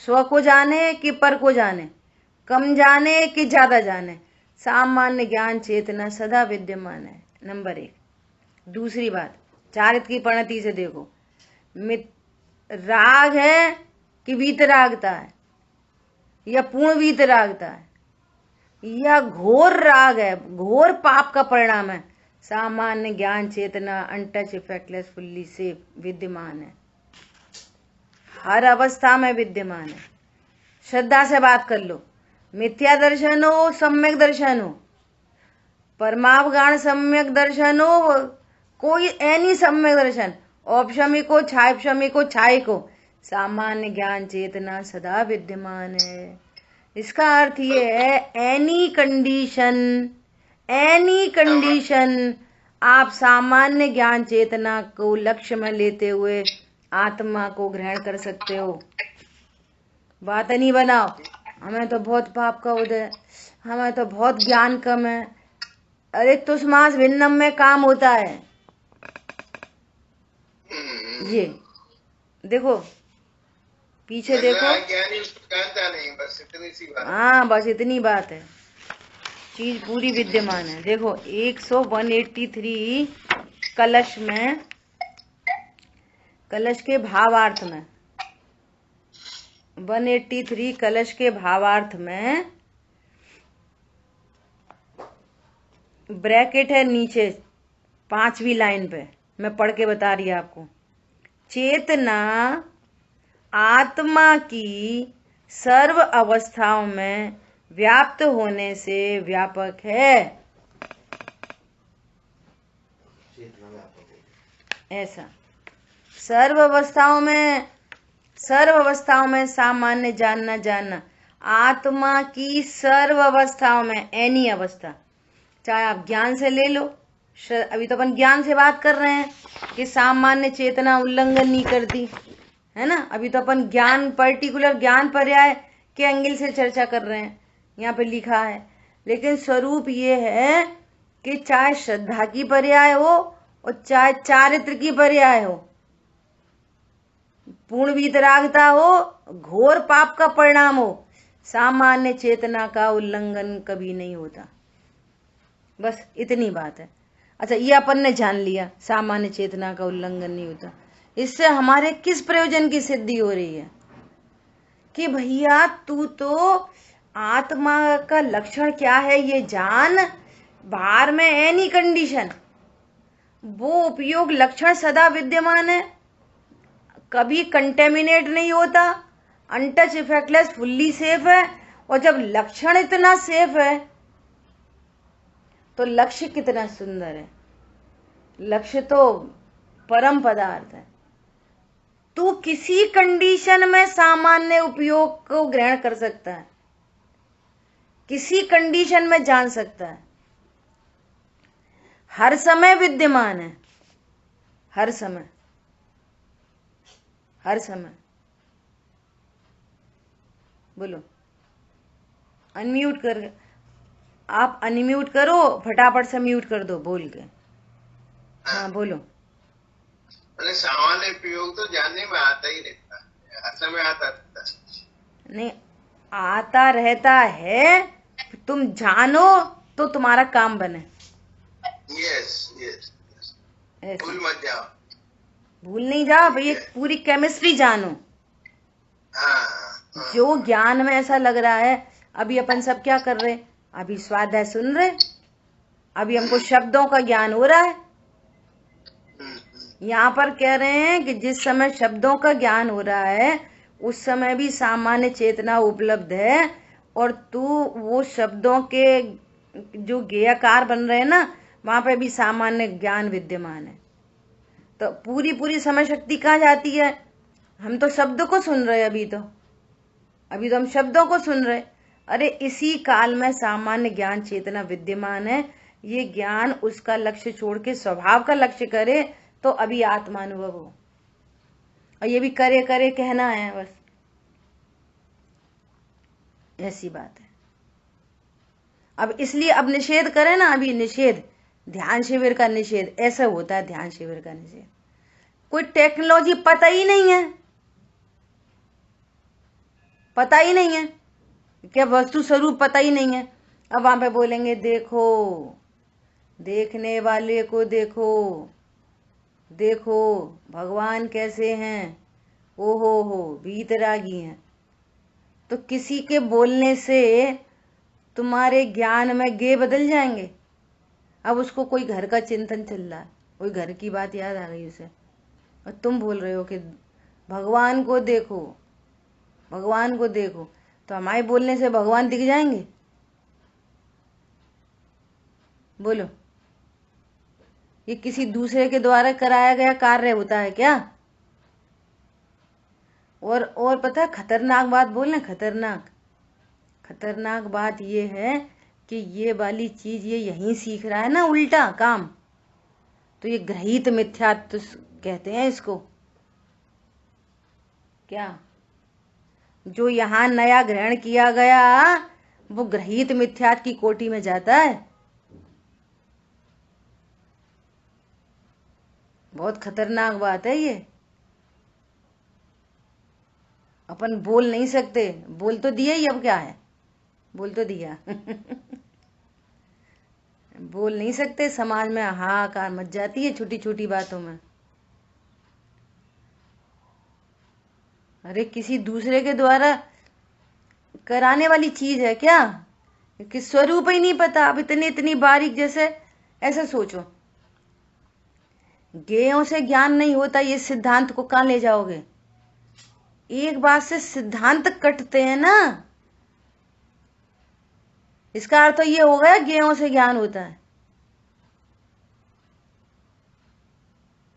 स्व को जाने कि पर को जाने, कम जाने कि ज्यादा जाने, सामान्य ज्ञान चेतना सदा विद्यमान है। नंबर 1। दूसरी बात, चारित्र की परिणति से देखो, राग है कि वीतरागता है, या पूर्ण वीतरागता है, या घोर राग है, घोर पाप का परिणाम है, सामान्य ज्ञान चेतना अनटच इफेक्टलेस फुल्ली से विद्यमान है, हर अवस्था में विद्यमान है। श्रद्धा से बात कर लो, मिथ्या दर्शन हो सम्यक दर्शन हो, परमावगान सम्यक दर्शन हो, कोई एनी सम्यक दर्शन, औपशमिक हो छायपशमिक हो छायिक हो, सामान्य ज्ञान चेतना सदा विद्यमान है। इसका अर्थ ये है एनी कंडीशन आप सामान्य ज्ञान चेतना को लक्ष्य में लेते हुए आत्मा को ग्रहण कर सकते हो। बात नहीं बनाओ हमें तो बहुत पाप का उदय, हमें तो बहुत ज्ञान कम है। अरे तुष्मास भिन्नम में काम होता है। ये देखो पीछे देखो, नहीं, बस इतनी सी बात। हाँ बस इतनी बात है, चीज पूरी विद्यमान है। देखो 183 कलश में, कलश के भावार्थ में, 183 कलश के भावार्थ में ब्रैकेट है नीचे 5वीं लाइन पे, मैं पढ़ के बता रही आपको। चेतना आत्मा की सर्व अवस्थाओं में व्याप्त होने से व्यापक है। ऐसा सर्व अवस्थाओं में सामान्य जानना, आत्मा की सर्व अवस्थाओं में, एनी अवस्था, चाहे आप ज्ञान से ले लो। अभी तो अपन ज्ञान से बात कर रहे हैं कि सामान्य चेतना उल्लंघन नहीं करती है ना। अभी तो अपन ज्ञान, पर्टिकुलर ज्ञान पर्याय के एंगल से चर्चा कर रहे हैं, यहाँ पे लिखा है। लेकिन स्वरूप ये है कि चाहे श्रद्धा की पर्याय हो और चाहे चारित्र की पर्याय हो, पूर्ण वीतरागता हो, घोर पाप का परिणाम हो, सामान्य चेतना का उल्लंघन कभी नहीं होता। बस इतनी बात है। अच्छा, ये अपन ने जान लिया, सामान्य चेतना का उल्लंघन नहीं होता। इससे हमारे किस प्रयोजन की सिद्धि हो रही है कि भैया तू तो आत्मा का लक्षण क्या है ये जान, बाहर में एनी कंडीशन, वो उपयोग लक्षण सदा विद्यमान है, कभी कंटेमिनेट नहीं होता, अनटच इफेक्टलेस फुल्ली सेफ है। और जब लक्षण इतना सेफ है तो लक्ष्य कितना सुंदर है। लक्ष्य तो परम पदार्थ है। तू किसी कंडीशन में सामान्य उपयोग को ग्रहण कर सकता है, किसी कंडीशन में जान सकता है, हर समय विद्यमान है, हर समय, हर समय। बोलो, अनम्यूट कर, आप अनम्यूट करो, फटाफट से म्यूट कर दो बोल के। हाँ बोलो। सामान्य उपयोग तो जानने में आता ही रहता है, हर समय आता रहता है। नहीं आता रहता है, तुम जानो तो तुम्हारा काम बने। यस यस, भूल मत जाओ। भूल नहीं जाओ भाई, पूरी केमिस्ट्री जानो। हाँ। जो ज्ञान में ऐसा लग रहा है, अभी अपन सब क्या कर रहे, अभी स्वाध्याय सुन रहे, अभी हमको शब्दों का ज्ञान हो रहा है। यहाँ पर कह रहे हैं कि जिस समय शब्दों का ज्ञान हो रहा है उस समय भी सामान्य चेतना उपलब्ध है, और तू वो शब्दों के जो गेयकार बन रहे हैं ना, वहां पे भी सामान्य ज्ञान विद्यमान है। तो पूरी समय शक्ति कहाँ जाती है? हम तो शब्द को सुन रहे, अभी तो हम शब्दों को सुन रहे। अरे इसी काल में सामान्य ज्ञान चेतना विद्यमान है। ये ज्ञान उसका लक्ष्य छोड़ के स्वभाव का लक्ष्य करे तो अभी आत्मानुभव हो, और ये भी करे करे कहना है बस, ऐसी बात है। अब इसलिए अब निषेध करें ना, अभी निषेध, ध्यान शिविर का निषेध ऐसा होता है। ध्यान शिविर का निषेध, कोई टेक्नोलॉजी पता ही नहीं है, पता ही नहीं है, क्या वस्तु स्वरूप पता ही नहीं है। अब वहां पे बोलेंगे देखो, देखने वाले को देखो, देखो भगवान कैसे हैं, ओ हो भीतरागी हैं। तो किसी के बोलने से तुम्हारे ज्ञान में गे बदल जाएंगे। अब उसको कोई घर का चिंतन चल रहा है, कोई घर की बात याद आ गई उसे, और तुम बोल रहे हो कि भगवान को देखो, भगवान को देखो, तो हमारे बोलने से भगवान दिख जाएंगे? बोलो, ये किसी दूसरे के द्वारा कराया गया कार्य होता है क्या? और पता है खतरनाक बात बोलने, खतरनाक बात ये है कि ये वाली चीज ये यहीं सीख रहा है ना उल्टा काम, तो ये ग्रहित मिथ्यात्व कहते हैं इसको। क्या जो यहाँ नया ग्रहण किया गया वो ग्रहित मिथ्यात्व की कोटि में जाता है। बहुत खतरनाक बात है ये। अपन बोल नहीं सकते, बोल तो दिया ही, अब क्या है, बोल तो दिया बोल नहीं सकते, समाज में हाहाकार मच जाती है छोटी छोटी बातों में। अरे किसी दूसरे के द्वारा कराने वाली चीज है क्या, कि स्वरूप ही नहीं पता। अब इतनी बारीक, जैसे ऐसा सोचो, ज्ञेयों से ज्ञान नहीं होता, ये सिद्धांत को कहाँ ले जाओगे? एक बात से सिद्धांत कटते हैं ना, इसका अर्थ तो ये हो गया ज्ञेयों से ज्ञान होता है,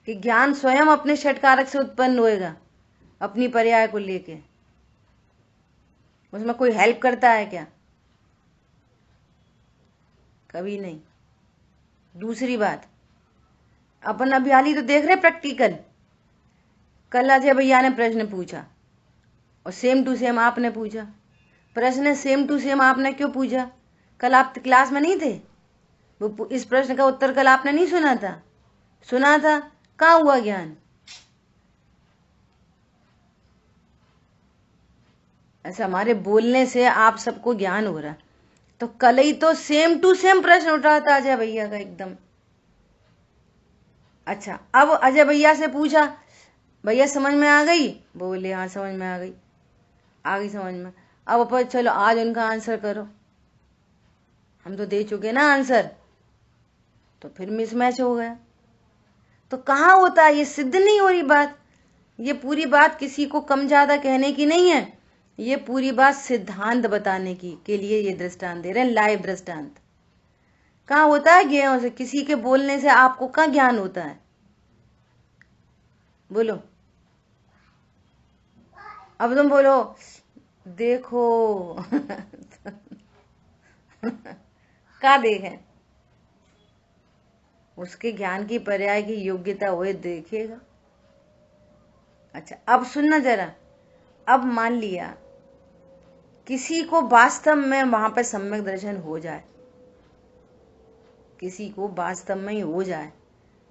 कि ज्ञान स्वयं अपने षटकारक से उत्पन्न होएगा, अपनी पर्याय को लेके। उसमें कोई हेल्प करता है क्या? कभी नहीं। दूसरी बात, अपन अभी हाल ही तो देख रहे प्रैक्टिकल। कल अजय भैया ने प्रश्न पूछा और सेम टू सेम आपने पूछा। प्रश्न सेम टू सेम आपने क्यों पूछा? कल आप क्लास में नहीं थे? वो इस प्रश्न का उत्तर कल आपने नहीं सुना था? सुना था। कहाँ हुआ ज्ञान? ऐसा हमारे बोलने से आप सबको ज्ञान हो रहा। तो कल ही तो सेम टू सेम प्रश्न उठा था अजय भैया का एकदम। अच्छा, अब अजय भैया से पूछा, भैया समझ में आ गई? वो बोले हाँ समझ में आ गई, आ गई समझ में। अब अपन चलो आज उनका आंसर करो। हम तो दे चुके ना आंसर, तो फिर मिसमैच हो गया। तो कहाँ होता है, ये सिद्ध नहीं हो रही बात। ये पूरी बात किसी को कम ज्यादा कहने की नहीं है, ये पूरी बात सिद्धांत बताने की के लिए ये दृष्टांत दे रहे हैं, लाइव दृष्टांत। कहाँ होता है ज्ञेयों से, किसी के बोलने से आपको कहाँ ज्ञान होता है? बोलो। अब तुम बोलो देखो क्या देखें? उसके ज्ञान की पर्याय की योग्यता हुए देखेगा। अच्छा अब सुनना जरा। अब मान लिया किसी को वास्तव में वहां पर सम्यक दर्शन हो जाए, किसी को वास्तव में ही हो जाए,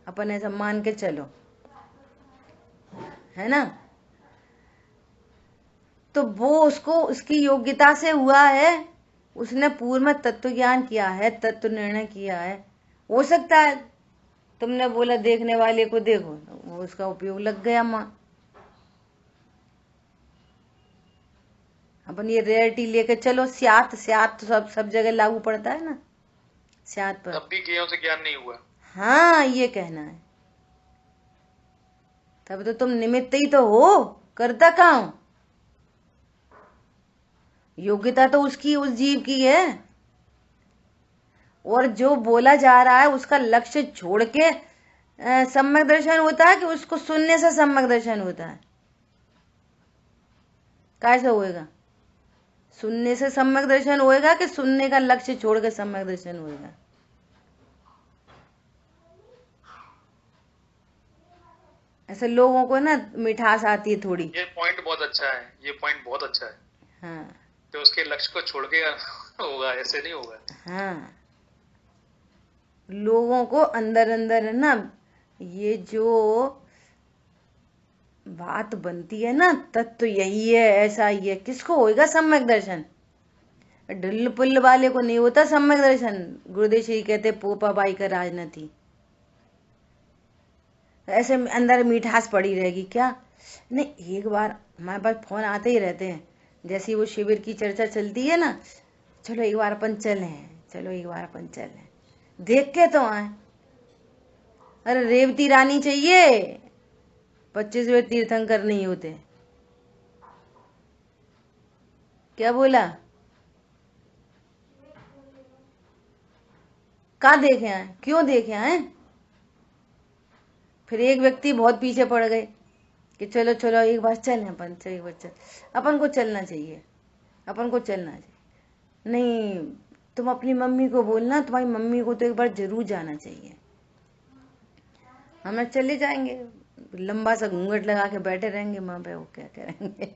अपन ऐसा मान के चलो, है ना? तो वो उसको उसकी योग्यता से हुआ है, उसने पूर्व में तत्व ज्ञान किया है, तत्व निर्णय किया है। हो सकता है तुमने बोला देखने वाले को देखो, वो उसका उपयोग लग गया मां। अपन ये रेयरिटी लेके चलो, स्यात तो सब जगह लागू पड़ता है ना, स्यात पर। तब भी ज्ञेयों से ज्ञान नहीं हुआ। हाँ ये कहना है। तब तो तुम निमित्त ही तो हो, करता कहाँ हो? योग्यता तो उसकी, उस जीव की है। और जो बोला जा रहा है उसका लक्ष्य छोड़ के सम्यक दर्शन होता है, कि उसको सुनने से सम्यक दर्शन होता है? कैसे होएगा? सुनने से सम्यक दर्शन होएगा कि सुनने का लक्ष्य छोड़ के सम्यक दर्शन होएगा? ऐसे लोगों को ना मिठास आती है थोड़ी। ये पॉइंट बहुत अच्छा है, ये पॉइंट बहुत अच्छा है। हाँ, तो उसके लक्ष्य को छोड़ के होगा, ऐसे नहीं होगा। हाँ, लोगों को अंदर अंदर है ना, ये जो बात बनती है ना, तत्व यही है, ऐसा ही है। किसको होएगा सम्यक दर्शन? ढिल्ल पुल्ल वाले को नहीं होता सम्यक दर्शन। गुरुदेव श्री कहते पोपा बाई का राज न थी, ऐसे अंदर मिठास पड़ी रहेगी क्या। नहीं, एक बार हमारे पास फोन आते ही रहते हैं, जैसी वो शिविर की चर्चा चलती है ना, चलो एक बार अपन चलें, चलो एक बार अपन चलें, देख के तो आए। अरे रेवती रानी चाहिए, 25वें तीर्थंकर नहीं होते। क्या बोला, कहाँ देखे आए, क्यों देखे आए। फिर एक व्यक्ति बहुत पीछे पड़ गए कि चलो चलो एक बार चलें अपन, चल एक बार चल, अपन को चलना चाहिए, अपन को चलना चाहिए। नहीं, तुम अपनी मम्मी को बोलना, तुम्हारी मम्मी को तो एक बार जरूर जाना चाहिए। हम चले जाएंगे, लंबा सा घूंघट लगा के बैठे रहेंगे माँ पे, वो क्या करेंगे।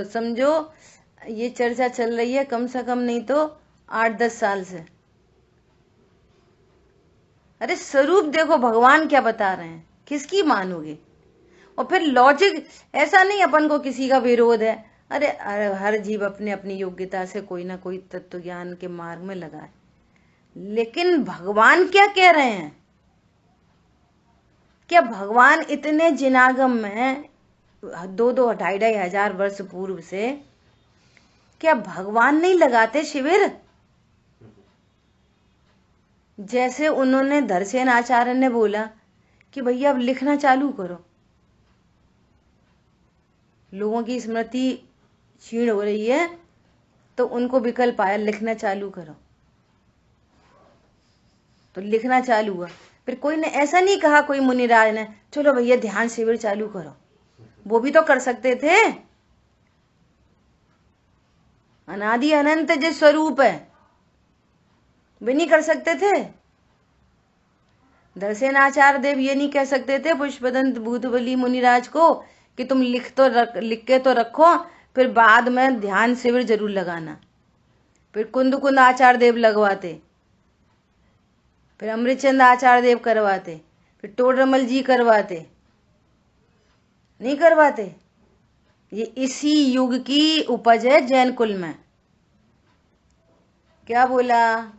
समझो ये चर्चा चल रही है कम से कम नहीं तो 8-10 साल से। अरे स्वरूप देखो भगवान क्या बता रहे हैं, किसकी मानोगे। और फिर लॉजिक ऐसा नहीं अपन को किसी का विरोध है, अरे हर जीव अपने अपनी योग्यता से कोई ना कोई तत्व ज्ञान के मार्ग में लगा है, लेकिन भगवान क्या कह रहे हैं। क्या भगवान इतने जिनागम में 2-2, 2,500 हजार वर्ष पूर्व से क्या भगवान नहीं लगाते शिविर। जैसे उन्होंने धरसेन आचार्य ने बोला कि भैया अब लिखना चालू करो, लोगों की स्मृति क्षीण हो रही है, तो उनको विकल्प आया लिखना चालू करो, तो लिखना चालू हुआ। फिर कोई ने ऐसा नहीं कहा, कोई मुनिराज ने चलो भैया ध्यान शिविर चालू करो, वो भी तो कर सकते थे। अनादि अनंत जिस स्वरूप है वे नहीं कर सकते थे। धरसेन आचार्य देव ये नहीं कह सकते थे पुष्पदंत भूतबली मुनिराज को कि तुम लिख के तो रखो, फिर बाद में ध्यान शिविर जरूर लगाना। फिर कुंद आचार्य देव लगवाते, फिर अमृतचंद आचार्य देव करवाते, फिर टोडरमल जी करवाते, नहीं करवाते। ये इसी युग की उपज है जैन कुल में। क्या बोला,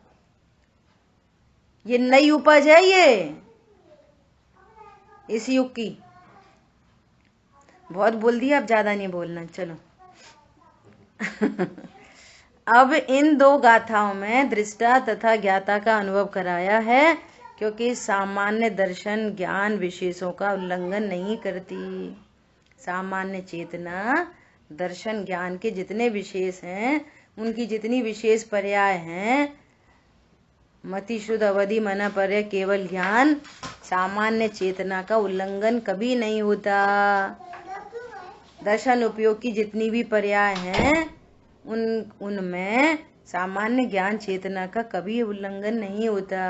ये नई उपज है, ये इस युग की। बहुत बोल दिया, अब ज्यादा नहीं बोलना, चलो। अब इन 2 गाथाओं में दृष्टा तथा ज्ञाता का अनुभव कराया है, क्योंकि सामान्य दर्शन ज्ञान विशेषों का उल्लंघन नहीं करती। सामान्य चेतना दर्शन ज्ञान के जितने विशेष हैं, उनकी जितनी विशेष पर्याय हैं, मति शुद्ध अवधि मना पर्याय केवल ज्ञान, सामान्य चेतना का उल्लंघन कभी नहीं होता। दर्शन उपयोग की जितनी भी पर्याय हैं, उनमें सामान्य ज्ञान चेतना का कभी उल्लंघन नहीं होता।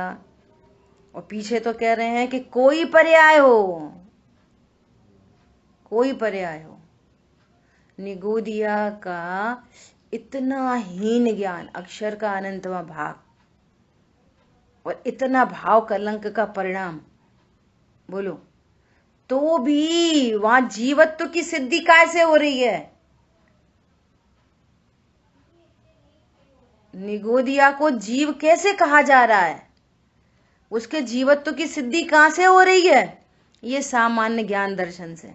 और पीछे तो कह रहे हैं कि कोई पर्याय हो, कोई पर्याय हो। निगोदिया का इतना हीन ज्ञान, अक्षर का अनंतवा भाग, और इतना भाव कलंक का परिणाम, बोलो, तो भी वहां जीवत्व की सिद्धि कैसे हो रही है। निगोदिया को जीव कैसे कहा जा रहा है, उसके जीवत्व की सिद्धि कहां से हो रही है, ये सामान्य ज्ञान दर्शन से।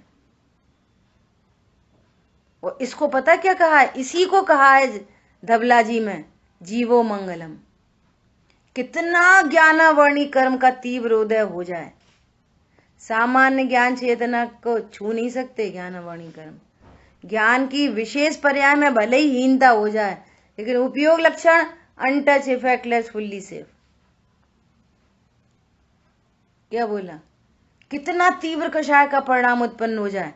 और इसको पता क्या कहा है, इसी को कहा है धबला जी में जीवो मंगलम। कितना ज्ञानावर्णी कर्म का तीव्र उदय हो जाए, सामान्य ज्ञान चेतना को छू नहीं सकते। ज्ञानावर्णी कर्म, ज्ञान की विशेष पर्याय में भले ही हीनता हो जाए, लेकिन उपयोग लक्षण अनटच, इफेक्टलेस, फुल्ली सेफ। क्या बोला, कितना तीव्र कषाय का परिणाम उत्पन्न हो जाए,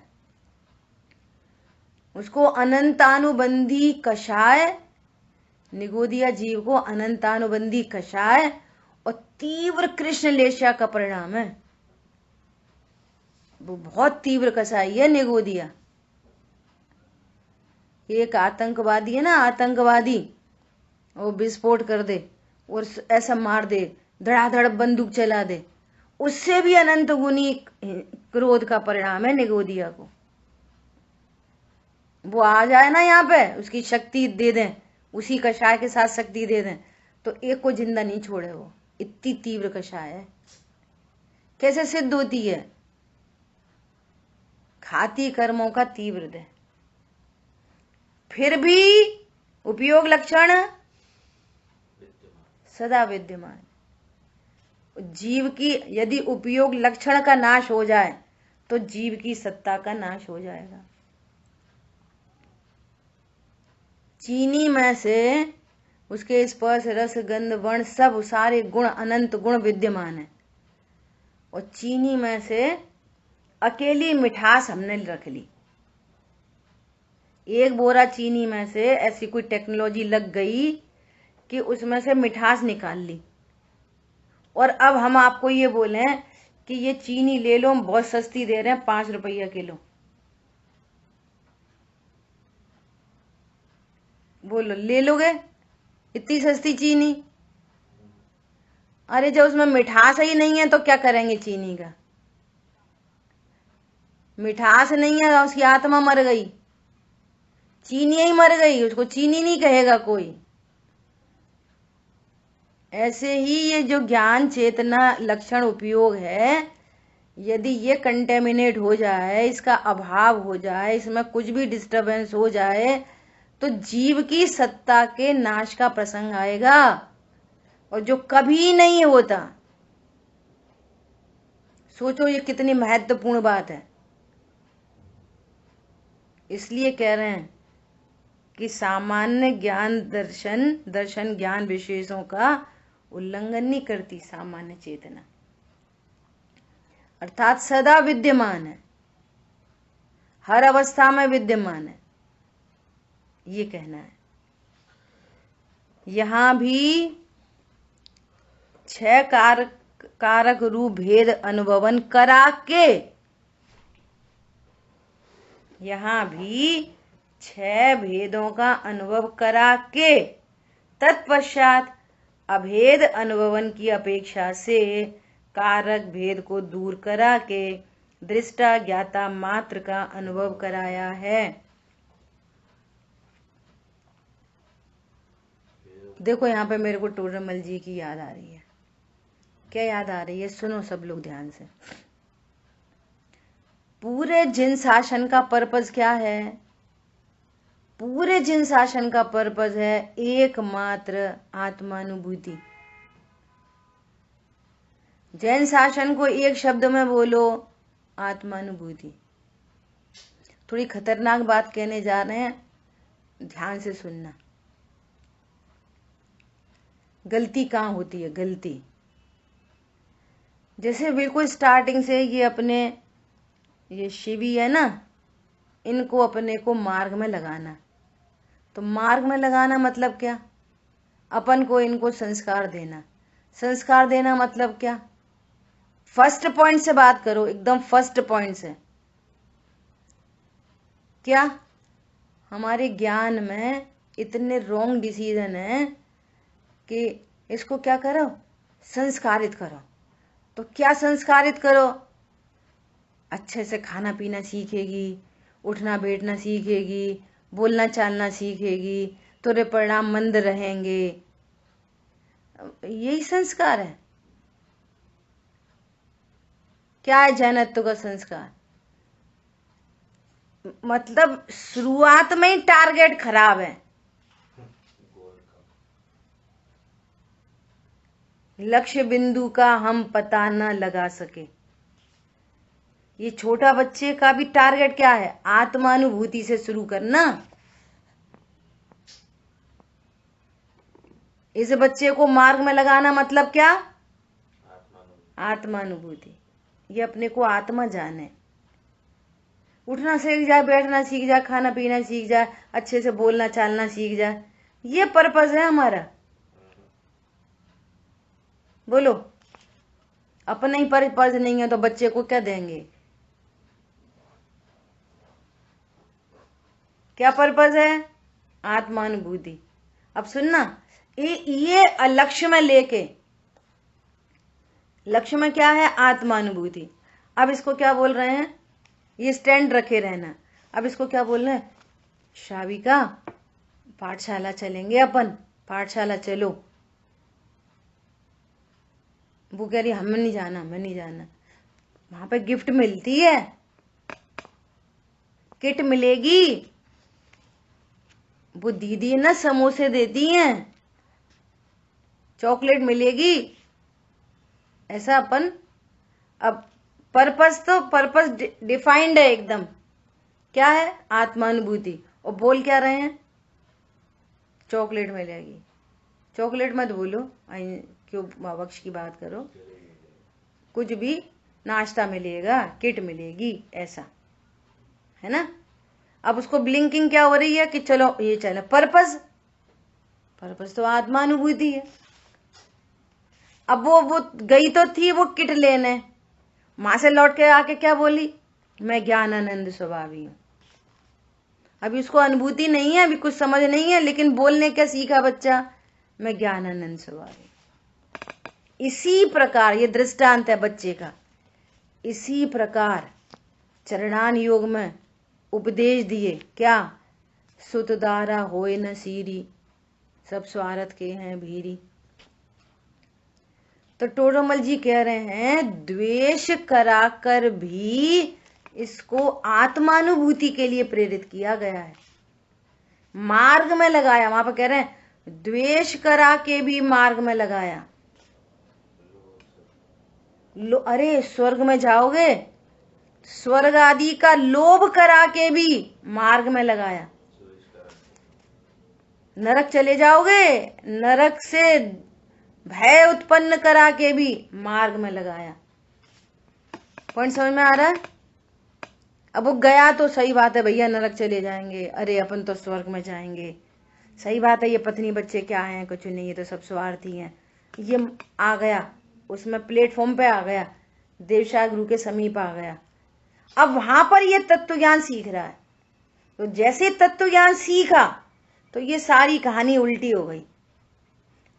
उसको अनंतानुबंधी कषाय, निगोदिया जीव को अनंतानुबंधी कषाय और तीव्र कृष्ण लेशा का परिणाम है। वो बहुत तीव्र कसाई है निगोदिया। एक आतंकवादी है ना, आतंकवादी, वो विस्फोट कर दे और ऐसा मार दे, धड़ाधड़ बंदूक चला दे, उससे भी अनंत गुनी क्रोध का परिणाम है निगोदिया को। वो आ जाए ना यहाँ पे, उसकी शक्ति दे दें, उसी कषाय के साथ शक्ति दे दें, तो एक को जिंदा नहीं छोड़े। वो इतनी तीव्र कषाय है। कैसे सिद्ध होती है? खाती कर्मों का तीव्र दे, फिर भी उपयोग लक्षण सदा विद्यमान। जीव की यदि उपयोग लक्षण का नाश हो जाए तो जीव की सत्ता का नाश हो जाएगा। चीनी में से उसके स्पर्श रस गंध वर्ण सब सारे गुण, अनंत गुण विद्यमान है, और चीनी में से अकेली मिठास हमने रख ली। एक बोरा चीनी में से ऐसी कोई टेक्नोलॉजी लग गई कि उसमें से मिठास निकाल ली, और अब हम आपको ये बोलें कि ये चीनी ले लो, हम बहुत सस्ती दे रहे हैं, 5 रुपया किलो, बोलो ले लोगे इतनी सस्ती चीनी? अरे जब उसमें मिठास ही नहीं है तो क्या करेंगे चीनी का? मिठास नहीं है, उसकी आत्मा मर गई, चीनी ही मर गई, उसको चीनी नहीं कहेगा कोई। ऐसे ही ये जो ज्ञान चेतना लक्षण उपयोग है, यदि ये कंटेमिनेट हो जाए, इसका अभाव हो जाए, इसमें कुछ भी डिस्टरबेंस हो जाए, तो जीव की सत्ता के नाश का प्रसंग आएगा, और जो कभी नहीं होता। सोचो ये कितनी महत्वपूर्ण बात है। इसलिए कह रहे हैं कि सामान्य ज्ञान दर्शन ज्ञान विशेषों का उल्लंघन नहीं करती सामान्य चेतना, अर्थात सदा विद्यमान है, हर अवस्था में विद्यमान है, ये कहना है। यहां भी 6 कारक रूप भेद अनुभवन करा के, यहां भी 6 भेदों का अनुभव करा के तत्पश्चात अभेद अनुभवन की अपेक्षा से कारक भेद को दूर करा के दृष्टा ज्ञाता मात्र का अनुभव कराया है। देखो यहाँ पे मेरे को टोडरमल जी की याद आ रही है। क्या याद आ रही है? सुनो सब लोग ध्यान से। पूरे जिन शासन का पर्पस क्या है? पूरे जिन शासन का पर्पस है एकमात्र आत्मानुभूति। जैन शासन को एक शब्द में बोलो, आत्मानुभूति। थोड़ी खतरनाक बात कहने जा रहे हैं, ध्यान से सुनना। गलती कहाँ होती है? गलती जैसे बिल्कुल स्टार्टिंग से ये अपने ये शिवी है ना, इनको अपने को मार्ग में लगाना। तो मार्ग में लगाना मतलब क्या? अपन को इनको संस्कार देना। संस्कार देना मतलब क्या? फर्स्ट पॉइंट से बात करो, एकदम फर्स्ट पॉइंट से। क्या हमारे ज्ञान में इतने रॉन्ग डिसीजन है कि इसको क्या करो? संस्कारित करो। तो क्या संस्कारित करो? अच्छे से खाना पीना सीखेगी, उठना बैठना सीखेगी, बोलना चालना सीखेगी, तोरे परिणाम मंद रहेंगे। यही संस्कार है। क्या है जैनत्व का संस्कार? मतलब शुरुआत में ही टारगेट खराब है। लक्ष्य बिंदु का हम पता न लगा सके। ये छोटा बच्चे का भी टारगेट क्या है? आत्मानुभूति से शुरू करना। इस बच्चे को मार्ग में लगाना मतलब क्या? आत्मानुभूति। ये अपने को आत्मा जाने, उठना सीख जाए, बैठना सीख जाए, खाना पीना सीख जाए, अच्छे से बोलना चालना सीख जाए। ये पर्पस है हमारा। बोलो, अपना ही पर्पस नहीं है तो बच्चे को क्या देंगे? क्या पर्पस है? आत्मानुभूति। अब सुनना, ये लक्ष्य में लेके, लक्ष्य में क्या है? शाविका पाठशाला चलेंगे अपन, पाठशाला चलो। वो कह रही हमें नहीं जाना, हमें नहीं जाना। वहां पे गिफ्ट मिलती है, किट मिलेगी। वो दीदी ना समोसे देती हैं, चॉकलेट मिलेगी। ऐसा अपन अब पर्पस डिफाइंड है एकदम। क्या है? आत्मानुभूति। और बोल क्या रहे हैं? चॉकलेट मिलेगी। चॉकलेट मत बोलो, क्यों बख्श की बात करो। कुछ भी नाश्ता मिलेगा, किट मिलेगी, ऐसा है ना। अब उसको ब्लिंकिंग क्या हो रही है कि चलो ये चलो। पर्पस तो आत्मानुभूति है। अब वो गई तो थी वो किट लेने, मां से लौट के आके क्या बोली? मैं ज्ञानानंद स्वभावी हूं। अभी उसको अनुभूति नहीं है, अभी कुछ समझ नहीं है, लेकिन बोलने क्या सीखा बच्चा? मैं ज्ञानानंद स्वभावी। इसी प्रकार ये दृष्टांत है बच्चे का। इसी प्रकार चरणान योग में उपदेश दिए क्या? सुतदारा होए न सीरी, सब स्वार्थ के हैं भीरी। तो टोडरमल जी कह रहे हैं द्वेष कराकर भी इसको आत्मानुभूति के लिए प्रेरित किया गया है, मार्ग में लगाया। वहां पर कह रहे हैं द्वेष करा के भी मार्ग में लगाया। अरे स्वर्ग में जाओगे, स्वर्ग आदि का लोभ करा के भी मार्ग में लगाया। नरक चले जाओगे, नरक से भय उत्पन्न करा के भी मार्ग में लगाया। पॉइंट समझ में आ रहा है? अब वो गया तो सही बात है भैया, नरक चले जाएंगे, अरे अपन तो स्वर्ग में जाएंगे। सही बात है, ये पत्नी बच्चे क्या हैं? कुछ नहीं, ये तो सब स्वार्थी हैं। ये आ गया उसमें प्लेटफॉर्म पे आ गया, देवशाह गुरु के समीप आ गया। अब वहां पर ये तत्व ज्ञान सीख रहा है। तो जैसे तत्व ज्ञान सीखा तो ये सारी कहानी उल्टी हो गई।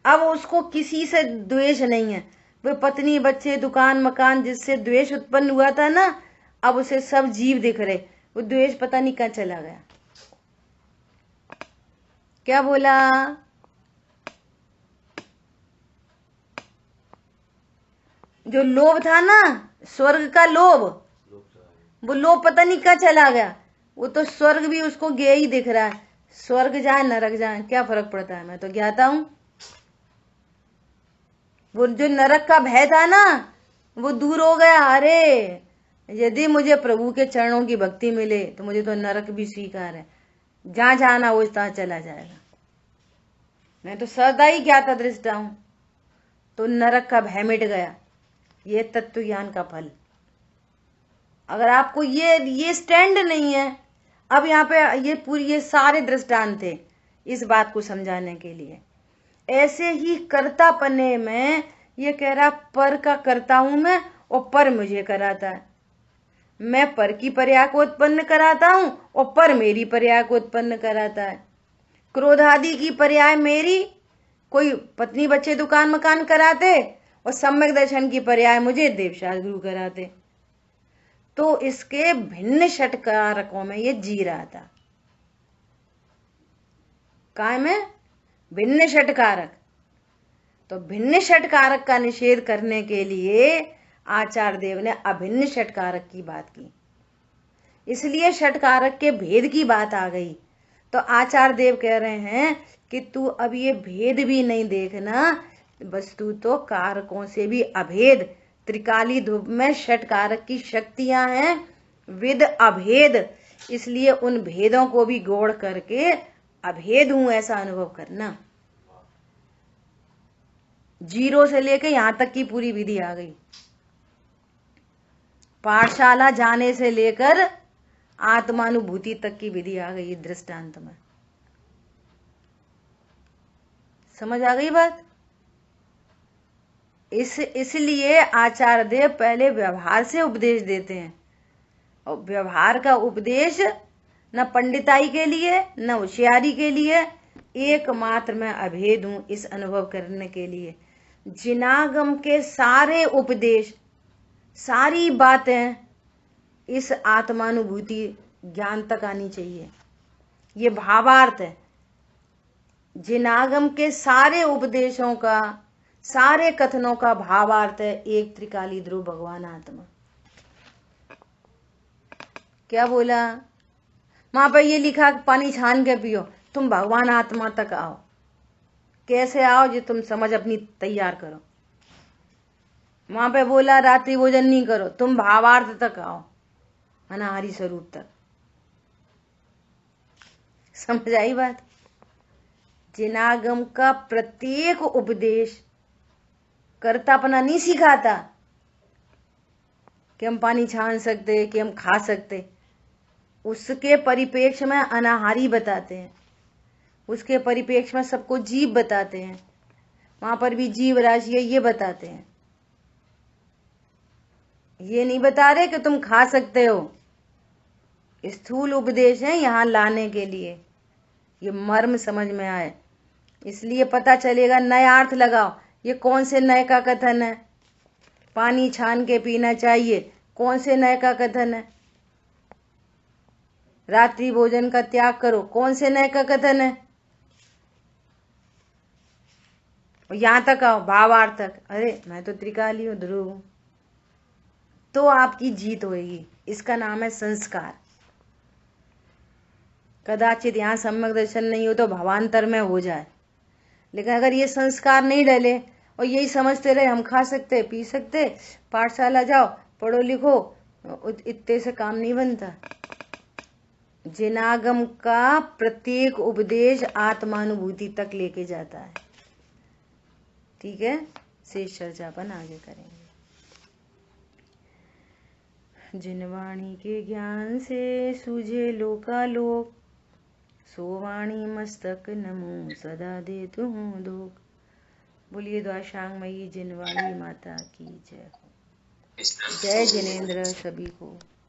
अब उसको किसी से द्वेष नहीं है। वो पत्नी बच्चे दुकान मकान जिससे द्वेष उत्पन्न हुआ था ना, अब उसे सब जीव दिख रहे। वो द्वेष पता नहीं कहाँ चला गया। क्या बोला? जो लोभ था ना, स्वर्ग का लोभ, वो लोभ पता नहीं कहाँ चला गया। वो तो स्वर्ग भी उसको गया ही दिख रहा है। स्वर्ग जाए नरक जाए क्या फर्क पड़ता है, मैं तो ज्ञाता हूं। वो जो नरक का भय था ना, वो दूर हो गया। अरे यदि मुझे प्रभु के चरणों की भक्ति मिले तो मुझे तो नरक भी स्वीकार है, जहां जाना वो तहां चला जाएगा। मैं तो सदा ही ज्ञाता दृष्टा हूं। तो नरक का भय मिट गया। ये तत्व ज्ञान का फल। अगर आपको ये स्टैंड नहीं है, अब यहाँ पे ये सारे दृष्टांत थे इस बात को समझाने के लिए। ऐसे ही कर्तापने में ये कह रहा पर का करता हूं मैं और पर मुझे कराता है। मैं पर की पर्याय को उत्पन्न कराता हूं और पर मेरी पर्याय को उत्पन्न कराता है। क्रोध आदि की पर्याय मेरी, कोई पत्नी बच्चे दुकान मकान कराते, और सम्यक दर्शन की पर्याय मुझे देवशाह गुरु कराते। तो इसके भिन्न षटकारकों में ये जी रहा था। काय में? भिन्न षटकारक। तो भिन्न षटकारक का निषेध करने के लिए आचार्य देव ने अभिन्न षटकारक की बात की। इसलिए षटकारक के भेद की बात आ गई। तो आचार्य देव कह रहे हैं कि तू अब ये भेद भी नहीं देखना, वस्तु तो कारकों से भी अभेद। त्रिकाली ध्रुव में षटकारक की शक्तियां हैं, विद अभेद। इसलिए उन भेदों को भी गौड़ करके अभेद हूं ऐसा अनुभव करना। जीरो से लेके यहां तक की पूरी विधि आ गई। पाठशाला जाने से लेकर आत्मानुभूति तक की विधि आ गई दृष्टांत में। समझ आ गई बात? इसलिए आचार्य देव पहले व्यवहार से उपदेश देते हैं। और व्यवहार का उपदेश न पंडिताई के लिए न होशियारी के लिए, एकमात्र मैं अभेद हूं इस अनुभव करने के लिए। जिनागम के सारे उपदेश, सारी बातें इस आत्मानुभूति ज्ञान तक आनी चाहिए। ये भावार्थ है। जिनागम के सारे उपदेशों का, सारे कथनों का भावार्थ है एक त्रिकाली ध्रुव भगवान आत्मा। क्या बोला? वहां पर ये लिखा पानी छान के पियो, तुम भगवान आत्मा तक आओ। कैसे आओ? जो तुम समझ अपनी तैयार करो। वहां पे बोला रात्रि भोजन नहीं करो, तुम भावार्थ तक आओ, अनाहरी स्वरूप तक। समझ आई बात? जिनागम का प्रत्येक उपदेश कर्ता अपना नहीं सिखाता कि हम पानी छान सकते, कि हम खा सकते। उसके परिप्रेक्ष्य में अनाहारी बताते हैं, उसके परिप्रेक्ष्य में सबको जीव बताते हैं, वहां पर भी जीव राशि है ये बताते हैं। ये नहीं बता रहे कि तुम खा सकते हो। स्थूल उपदेश है यहां लाने के लिए, ये मर्म समझ में आए, इसलिए पता चलेगा। नया अर्थ लगाओ, ये कौन से नए का कथन है? पानी छान के पीना चाहिए, कौन से नए का कथन है? रात्रि भोजन का त्याग करो, कौन से नए का कथन है? यहां तक आओ भावार्थ तक, अरे मैं तो त्रिकाली हूं, ध्रुव हूं, तो आपकी जीत होगी। इसका नाम है संस्कार। कदाचित यहां सम्यक दर्शन नहीं हो तो भवांतर में हो जाए, लेकिन अगर ये संस्कार नहीं डले और यही समझते रहे हम खा सकते, पी सकते, पाठशाला जाओ, पढ़ो लिखो, इतने से काम नहीं बनता। जिनागम का प्रत्येक उपदेश आत्मानुभूति तक लेके जाता है। ठीक है, शेष चर्चा अपन आगे करेंगे। जिनवाणी के ज्ञान से सूझे लोकालोक, सोवाणी मस्तक नमो सदा देतु हूँ दोक। बोलिए द्वाशांगमयी जिनवाणी माता की जय हो। जय जिनेन्द्र सभी को।